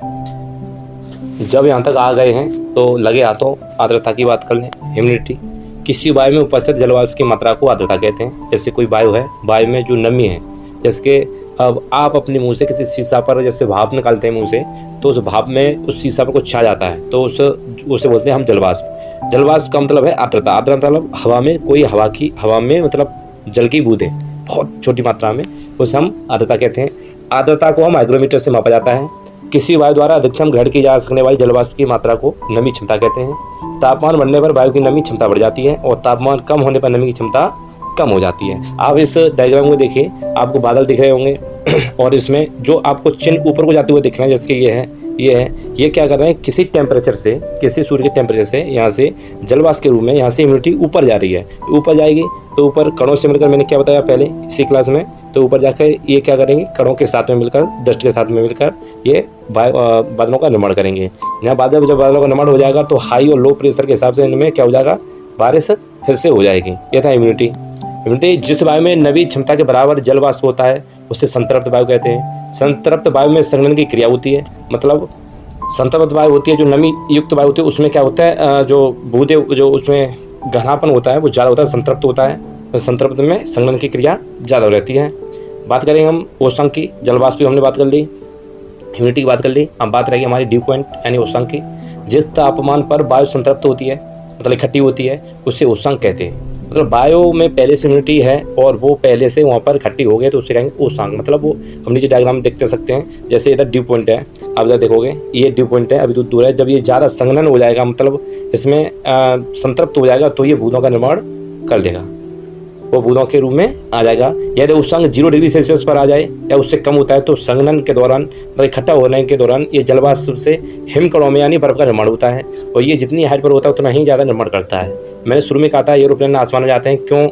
जब यहाँ तक आ गए हैं तो लगे हाथों आर्द्रता की बात कर लें। ह्यूमिडिटी, किसी वायु में उपस्थित जलवाष्प की मात्रा को आर्द्रता कहते हैं। जैसे कोई वायु है, वायु में जो नमी है, जैसे कि अब आप अपने मुंह से किसी शीशा पर जैसे भाप निकालते हैं मुंह से, तो उस भाप में उस शीशा पर कुछ छा जाता है, तो उसे बोलते हैं हम जलवाष्प। जलवाष्प का मतलब है आर्द्रता। आर्द्रता मतलब हवा में कोई हवा में मतलब जल की बूंदें बहुत छोटी मात्रा में, उसे हम आर्द्रता कहते हैं। आर्द्रता को हम हाइग्रोमीटर से मापा जाता है। किसी वायु द्वारा अधिकतम ग्रहण की जा सकने वाली जलवाष्प की मात्रा को नमी क्षमता कहते हैं। तापमान बढ़ने पर वायु की नमी क्षमता बढ़ जाती है और तापमान कम होने पर नमी की क्षमता कम हो जाती है। आप इस डायग्राम को देखिए, आपको बादल दिख रहे होंगे और इसमें जो आपको चिन्ह ऊपर को जाते हुए दिख रहे हैं, जैसे कि ये क्या कर रहे हैं, किसी टेम्परेचर से, किसी सूर्य के टेम्परेचर से यहाँ से जलवाष्प के रूप में यहाँ से ह्यूमिडिटी ऊपर जा रही है। ऊपर जाएगी तो ऊपर कणों से मिलकर, मैंने क्या बताया पहले इसी क्लास में, तो ऊपर जाकर ये क्या करेंगे, कणों के साथ में मिलकर, डस्ट के साथ में मिलकर ये बादलों का निर्माण करेंगे। यहाँ जब बादलों का निर्माण हो जाएगा तो हाई और लो प्रेशर के हिसाब से इनमें क्या हो जाएगा, बारिश फिर से हो जाएगी। ये था ह्यूमिडिटी। ह्यूमिडिटी, जिस वायु में नमी क्षमता के बराबर जलवाष्प होता है उसे संतृप्त वायु कहते हैं। संतृप्त वायु में संघनन की क्रिया होती है, मतलब संतृप्त वायु होती है, जो नमी युक्त वायु होती है उसमें क्या होता है, जो बूंदे, जो उसमें घनापन होता है वो ज़्यादा होता है, संतृप्त होता है। तो संतृप्त में संघनन की क्रिया ज़्यादा रहती है। बात करें हम ओसांक की, जलवाष्प की हमने बात कर ली, ह्यूमिडिटी की बात कर ली। अब बात रहेगी हमारी ड्यू पॉइंट यानी ओसांक की। जिस तापमान पर वायु संतृप्त होती है, मतलब इकट्ठी होती है, उससे ओसांक कहते हैं। मतलब वायु में पहले से ह्यूमिडिटी है और वो पहले से वहाँ पर इकट्ठी हो गए तो उससे कहेंगे ओसांक। मतलब वो हम नीचे डायग्राम में देखते सकते हैं, जैसे इधर ड्यू पॉइंट है, आप इधर देखोगे ये ड्यू पॉइंट है, अभी तो दूर है। जब ये ज़्यादा संघनन हो जाएगा, मतलब इसमें संतृप्त हो जाएगा, तो ये बूंदों का निर्माण कर लेगा, वो बूंदों के रूप में आ जाएगा। यदि उष्मांक 0 डिग्री सेल्सियस पर आ जाए या उससे कम होता है तो संघनन के दौरान, मतलब इकट्ठा होने के दौरान, ये जलवाष्प से हिमकणों में यानी बर्फ का निर्माण होता है, और ये जितनी हाइट पर होता है उतना ही ज़्यादा निर्माण करता है। मैंने शुरू में कहा था एरोप्लेन आसमान में जाते हैं, क्यों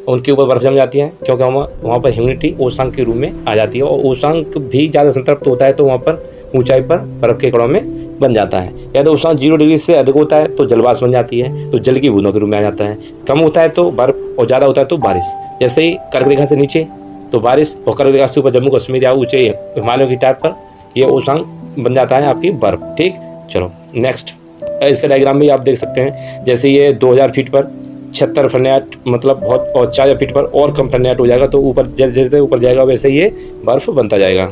उनके ऊपर बर्फ जम जाती है, क्योंकि वहाँ पर ह्यूमिडिटी ओसांक के रूप में आ जाती है, और ओसांक भी ज़्यादा संतृप्त होता है तो वहाँ पर ऊंचाई पर बर्फ के कणों में बन जाता है। यदि उष्मांक 0 डिग्री से अधिक होता है तो जलवाष्प बन जाती है, तो जल की बूंदों के रूप में आ जाता है। कम होता है तो बर्फ और ज़्यादा होता है तो बारिश। जैसे ही कर्क रेखा से नीचे तो बारिश, और कर्क रेखा से ऊपर जम्मू कश्मीर या ऊंचे हिमालयों की टाइप पर ये उष्मांक बन जाता है आपकी बर्फ। ठीक, चलो नेक्स्ट, इसका डायग्राम भी आप देख सकते हैं। जैसे ये 2000 फीट पर 76 फahrenheit, मतलब बहुत, और 4000 फीट पर और कम फahrenheit हो जाएगा, तो ऊपर जैसे ऊपर जाएगा वैसे ये बर्फ बनता जाएगा।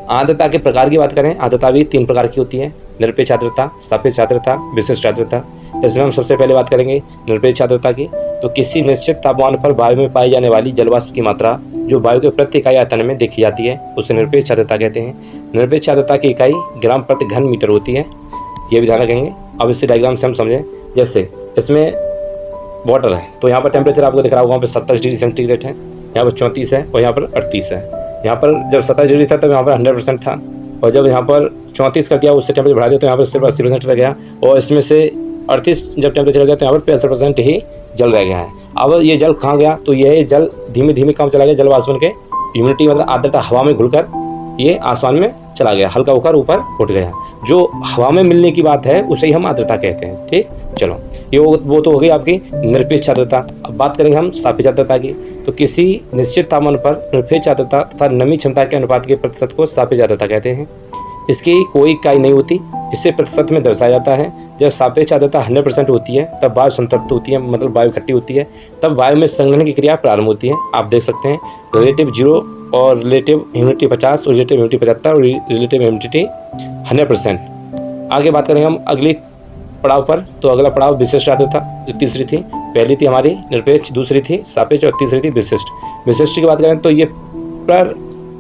आर्द्रता के प्रकार की बात करें, आर्द्रता भी 3 प्रकार की होती है, निरपेक्ष आर्द्रता, सापेक्ष आर्द्रता, विशिष्ट आर्द्रता। इसमें हम सबसे पहले बात करेंगे निरपेक्ष आर्द्रता की। तो किसी निश्चित तापमान पर वायु में पाई जाने वाली जलवाष्प की मात्रा जो वायु के प्रति इकाई आयतन में देखी जाती है उसे निरपेक्ष आर्द्रता कहते हैं। निरपेक्ष आर्द्रता की इकाई ग्राम प्रति घन मीटर होती है, ये भी ध्यान रखेंगे। अब इसी डायग्राम से हम समझें, जैसे इसमें वाटर है तो यहाँ पर टेम्परेचर आपको दिख रहा होगा, वहाँ पर 27 डिग्री सेंटीग्रेड है, यहाँ पर 34 है और यहाँ पर 38 है। यहाँ पर जब 27 डिग्री था तब यहाँ पर 100% था, और जब यहाँ पर 34 कर दिया उससे टेम्परेचर बढ़ा दिया तो यहाँ पर सिर्फ 80% रह गया, और इसमें से 38 जब टेम्परेचर रह गया तो यहाँ पर 65% ही जल रह गया है। अब ये जल कहाँ गया, तो यह जल धीमे धीमे कम चला गया, जल वाष्प के ह्यूमिडिटी मतलब आर्द्रता हवा में घुलकर ये आसमान में चला गया, हल्का होकर ऊपर उठ गया। जो हवा में मिलने की बात है उसे ही हम आर्द्रता कहते हैं। ठीक, चलो ये वो तो हो गई आपकी निरपेक्ष आर्द्रता। अब बात करेंगे हम सापेक्ष आर्द्रता की। तो किसी निश्चित तापमान पर निरपेक्ष आर्द्रता तथा नमी क्षमता के अनुपात के प्रतिशत को सापेक्ष आर्द्रता कहते हैं। इसकी कोई इकाई नहीं होती, इससे प्रतिशत में दर्शाया जाता है। जब सापेक्ष आर्द्रता 100% होती है तब वायु संतृप्त होती है, मतलब वायु इकट्ठी होती है, तब वायु में संघनन की क्रिया प्रारंभ होती है। आप देख सकते हैं रिलेटिव 0 और रिलेटिव ह्यूमिडिटी 50 और रिलेटिव ह्यूमिडिटी 75 और रिलेटिव ह्यूमिडिटी 100%। आगे बात करेंगे हम अगली पड़ाव पर। तो अगला पड़ाव विशिष्ट आर्द्रता, जो तीसरी थी। पहली थी हमारी निरपेक्ष, दूसरी थी सापेक्ष और तीसरी थी विशिष्ट। विशिष्ट की बात करें तो ये पर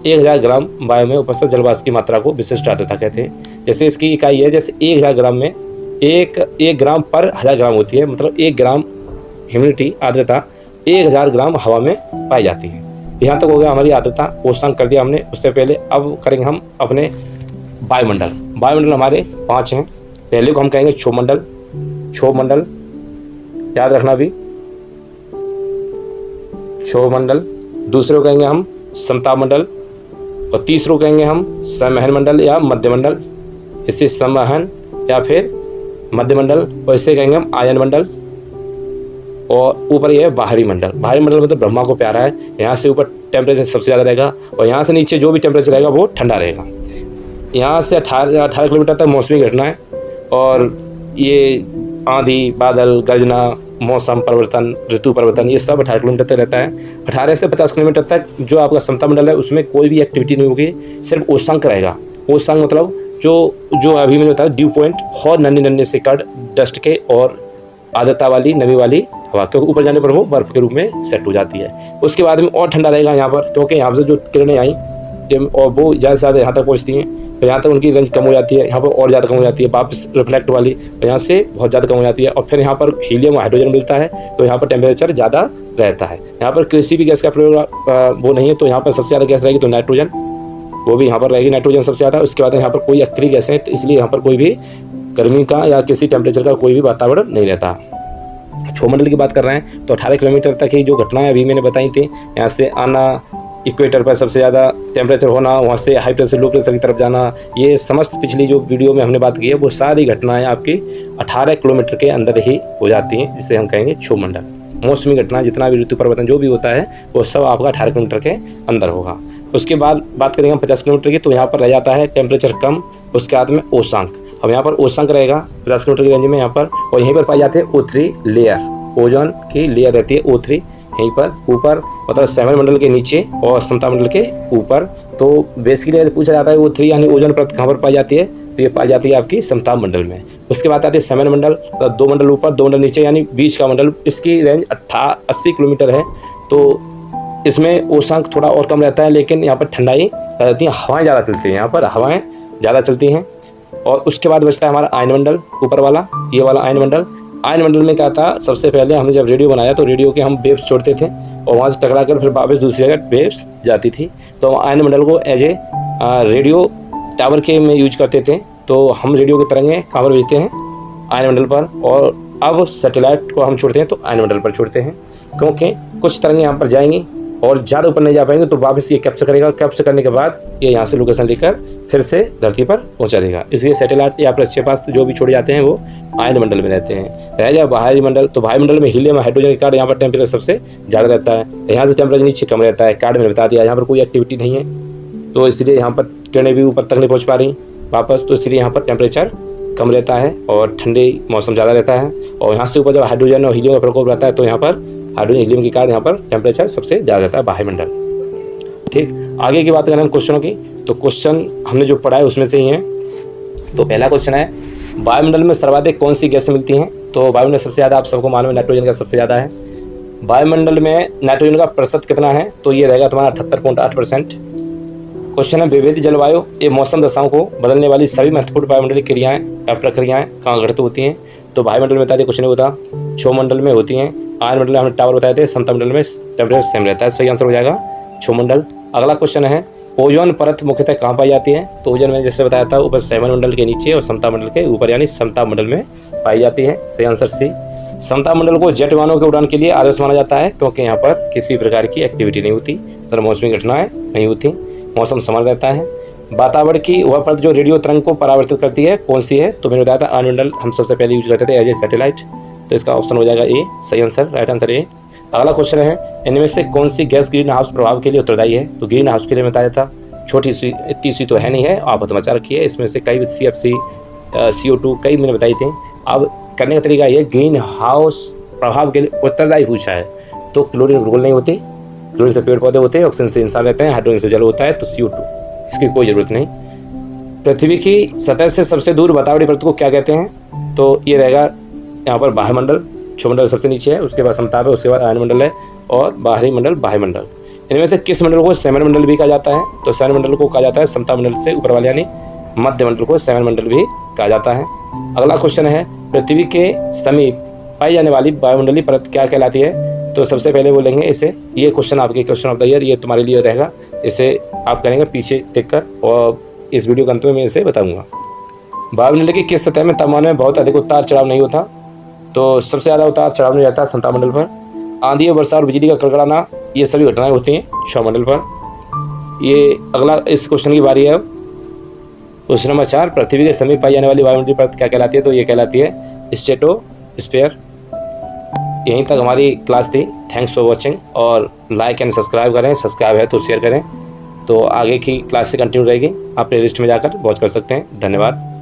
1000 ग्राम वायु में उपस्थित जलवाष्प की मात्रा को विशिष्ट आर्द्रता कहते हैं। जैसे इसकी इकाई है, जैसे 1000 ग्राम में एक ग्राम पर 1000 ग्राम होती है, मतलब 1 ग्राम ह्यूमिडिटी आर्द्रता 1000 ग्राम हवा में पाई जाती है। यहाँ तक हो गया हमारी आर्द्रता, ओसांक कर दिया हमने उससे पहले। अब करेंगे हम अपने वायुमंडल। वायुमंडल हमारे 5 हैं। पहले को हम कहेंगे क्षोभमंडल। क्षोभमंडल याद रखना भी, क्षोभ मंडल, दूसरे को कहेंगे हम समताप मंडल, और तीसरे को कहेंगे हम संवहन मंडल या मध्य मंडल। इसे संवहन या फिर मध्य मंडल, और इसे कहेंगे हम आयन मंडल। और ऊपर ये है बाहरी मंडल। बाहरी मंडल मतलब ब्रह्मा को प्यारा है, यहाँ से ऊपर टेम्परेचर सबसे ज़्यादा रहेगा और यहाँ से नीचे जो भी टेम्परेचर रहेगा वो ठंडा रहेगा। यहाँ से 18 किलोमीटर तक मौसमी घटना है, और ये आंधी, बादल, गर्जना, मौसम परिवर्तन, ऋतु परिवर्तन, ये सब 18 किलोमीटर तक रहता है। 18 से 50 किलोमीटर तक जो आपका समता मंडल है उसमें कोई भी एक्टिविटी नहीं होगी, सिर्फ ओसांक रहेगा। ओसांक मतलब जो अभी मैंने बताया ड्यू पॉइंट, और नन्हे से कण डस्ट के और आर्द्रता वाली नमी वाली हवा, क्योंकि ऊपर जाने पर वो बर्फ के रूप में सेट हो जाती है। उसके बाद में और ठंडा रहेगा यहाँ पर, क्योंकि यहाँ से जो किरणें आई और वो ज़्यादा से ज़्यादा यहाँ तक पहुँचती हैं, तो यहाँ तक उनकी रेंज कम हो जाती है, यहाँ पर और ज़्यादा कम हो जाती है, वापस रिफ्लेक्ट वाली और यहाँ से बहुत ज़्यादा कम हो जाती है। और फिर यहाँ पर हीलियम और हाइड्रोजन मिलता है, तो यहाँ पर टेम्परेचर ज़्यादा रहता है। यहाँ पर किसी भी गैस का प्रयोग वो नहीं है, तो यहाँ पर सबसे ज़्यादा गैस रहेगी तो नाइट्रोजन, वो भी यहाँ पर रहेगी, नाइट्रोजन सबसे ज़्यादा। उसके बाद यहाँ पर कोई अक्रिय गैस है, तो इसलिए यहाँ पर कोई भी गर्मी का या किसी टेम्परेचर का कोई भी वातावरण नहीं रहता। क्षोभ मंडल की बात कर रहे हैं तो 18 किलोमीटर तक ही जो घटनाएं अभी मैंने बताई थी, यहाँ से आना, इक्वेटर पर सबसे ज़्यादा टेम्परेचर होना, वहाँ से हाई प्रेशर लो प्रेशर की तरफ जाना, ये समस्त पिछली जो वीडियो में हमने बात की है वो सारी घटनाएं आपकी 18 किलोमीटर के अंदर ही हो जाती हैं, जिसे हम कहेंगे क्षोभ मंडल। मौसमी घटना, जितना भी ऋतु परिवर्तन जो भी होता है वो सब आपका 18 किलोमीटर के अंदर होगा। उसके बाद बात करेंगे हम 50 किलोमीटर की, तो यहाँ पर रह जाता है टेम्परेचर कम, उसके बाद में ओसांक। अब यहाँ पर ओसांक रहेगा 50 किलोमीटर की रेंज में यहाँ पर, और यहीं पर पाई जाते हैं O3 लेयर, ओजोन की लेयर रहती है O3 यहीं पर ऊपर, मतलब संवहन मंडल के नीचे और समताप मंडल के ऊपर। तो बेसिकली पूछा जाता है O3 यानी ओजोन परत कहाँ पर पाई जाती है, तो ये पाई जाती है आपकी समताप मंडल में। उसके बाद आती है संवहन मंडल, मतलब 2 मंडल ऊपर 2 मंडल नीचे यानी बीच का मंडल, इसकी रेंज 80 किलोमीटर है। तो इसमें ओसांक थोड़ा और कम रहता है, लेकिन यहाँ पर ठंडाई रहती है, हवाएँ ज़्यादा चलती हैं, यहाँ पर हवाएँ ज़्यादा चलती हैं। और उसके बाद बचता है हमारा आयन मंडल, ऊपर वाला, ये वाला आयन मंडल। आयन मंडल में क्या था, सबसे पहले हमने जब रेडियो बनाया तो रेडियो के हम वेव्स छोड़ते थे और वहाँ से टकरा कर फिर वापस दूसरी जगह वेव्स जाती थी, तो आयन मंडल को एज ए रेडियो टावर के में यूज करते थे। तो हम रेडियो की तरंगें कहाँ पर भेजते हैं, आयन मंडल पर, और अब सैटेलाइट को हम छोड़ते हैं तो आयन मंडल पर छोड़ते हैं, क्योंकि कुछ तरंगें यहाँ पर जाएंगी और ज़्यादा ऊपर नहीं जा पाएंगे, तो वापस ये कैप्चर करेगा, कैप्चर करने के बाद ये यहाँ से लोकेशन लेकर फिर से धरती पर पहुँचा देगा। इसलिए सैटेलाइट या प्रक्षेपास्त्र जो भी छोड़े जाते हैं वो आयन मंडल में रहते हैं। रह जाए बाहरी मंडल, तो बाहरी मंडल में हीलियम हाइड्रोजन के कारण यहाँ पर टेम्परेचर सबसे ज़्यादा रहता है, यहाँ से टेम्परेचर नीचे कम रहता है। कार्ड में बता दिया यहाँ पर कोई एक्टिविटी नहीं है, तो इसलिए यहाँ पर किरणें भी ऊपर तक नहीं पहुँच पा रही वापस, तो इसलिए यहाँ पर टेम्परेचर कम रहता है और ठंडे मौसम ज़्यादा रहता है। और यहाँ से ऊपर जब हाइड्रोजन और हीलियम का प्रकोप रहता है तो यहाँ पर हाइड्रोजन हीलियम के कारण यहाँ पर टेम्परेचर सबसे ज़्यादा रहता है बाह्य मंडल। ठीक, आगे की बात करें हम क्वेश्चनों की, तो क्वेश्चन हमने जो पढ़ा है उसमें से ही है। तो पहला क्वेश्चन है, वायुमंडल में सर्वाधिक कौन सी गैसें मिलती हैं? तो वायुमंडल में सबसे ज़्यादा आप सबको मालूम है नाइट्रोजन का सबसे ज़्यादा है। वायुमंडल में नाइट्रोजन का प्रतिशत कितना है? तो ये रहेगा तुम्हारा 78.8%। क्वेश्चन है, विविध जलवायु ये मौसम दशाओं को बदलने वाली सभी महत्वपूर्ण वायुमंडलीय क्रियाएं या प्रक्रियाएं कहाँ घटित होती हैं? तो वायुमंडल में बता दिया, कुछ नहीं होता। क्षोभ मंडल में होती हैं। आयन मंडल में हमने टावर बताए थे। समताप मंडल में टेम्परेचर सेम रहता है। सही आंसर हो जाएगा क्षोभ मंडल। अगला क्वेश्चन है, ओजोन परत मुख्यतः कहाँ पाई जाती है? तो ओजोन में जैसे बताया था ऊपर संवहन मंडल के नीचे और समताप मंडल के ऊपर यानी समताप मंडल में पाई जाती है। सही आंसर सी। समताप मंडल को जेट विमानों के उड़ान के लिए आदर्श माना जाता है, क्योंकि यहाँ पर किसी प्रकार की एक्टिविटी नहीं होती, मतलब मौसमी घटनाएं नहीं होती, मौसम समल रहता है। वातावरण की वह परत जो रेडियो तरंग को परावर्तित करती है कौन सी है? तो मैंने बताया था आयन मंडल हम सबसे पहले यूज करते थे एज ए सैटेलाइट, तो इसका ऑप्शन हो जाएगा ए। सही आंसर, राइट आंसर ए। अगला क्वेश्चन है, इनमें से कौन सी गैस ग्रीन हाउस प्रभाव के लिए उत्तरदायी है? तो ग्रीन हाउस के लिए बताया था, छोटी सी इतनी सी तो है नहीं है, आप बचा रखिए। इसमें से कई CFC CO2 कई मैंने बताई थी। अब करने का तरीका ये, ग्रीन हाउस प्रभाव के लिए उत्तरदायी पूछा है तो क्लोरीन बिल्कुल नहीं होती। क्लोरीन से पेड़ पौधे होते हैं, ऑक्सीजन से इंसान रहते हैं, हाइड्रोजन से जल होता है, तो CO2 इसकी कोई ज़रूरत नहीं। पृथ्वी की सतह से सबसे दूर वातावरणीय परत को क्या कहते हैं? तो ये रहेगा यहाँ पर बाह्य मंडल, क्षोभ मंडल सबसे नीचे है, उसके बाद समताप है, उसके बाद आयन मंडल है और बाहरी मंडल बाह्य मंडल। इनमें से किस मंडल को संवहन मंडल भी कहा जाता है? तो संवहन मंडल को कहा जाता है समताप मंडल से ऊपर वाले यानी मध्य मंडल को संवहन मंडल भी कहा जाता है। अगला क्वेश्चन है, पृथ्वी के समीप पाई जाने वाली वायुमंडलीय परत क्या कहलाती है? तो सबसे पहले बोलेंगे इसे, ये क्वेश्चन आपके क्वेश्चन ऑफ द ईयर, ये तुम्हारे लिए रहेगा, इसे आप करेंगे पीछे देखकर और इस वीडियो के अंत में मैं इसे बताऊंगा। वायुमंडल की किस सतह में तापमान में बहुत अधिक उतार चढ़ाव नहीं होता? तो सबसे ज़्यादा उतार चढ़ाव नहीं रहता समताप मंडल पर। आंधी वर्षा और बिजली का कड़कड़ाना, ये सभी घटनाएं होती हैं सौरमंडल पर। ये अगला इस क्वेश्चन की बारी है। क्वेश्चन नंबर 4, पृथ्वी के समीप पाई जाने वाली वायुमंडलीय परत क्या कहलाती है? तो ये कहलाती है स्ट्रेटोस्फीयर। यहीं तक हमारी क्लास थी। थैंक्स फॉर वॉचिंग, और लाइक एंड सब्सक्राइब करें, सब्सक्राइब है तो शेयर करें। तो आगे की क्लास से कंटिन्यू रहेगी, आप प्ले लिस्ट में जाकर वॉच कर सकते हैं। धन्यवाद।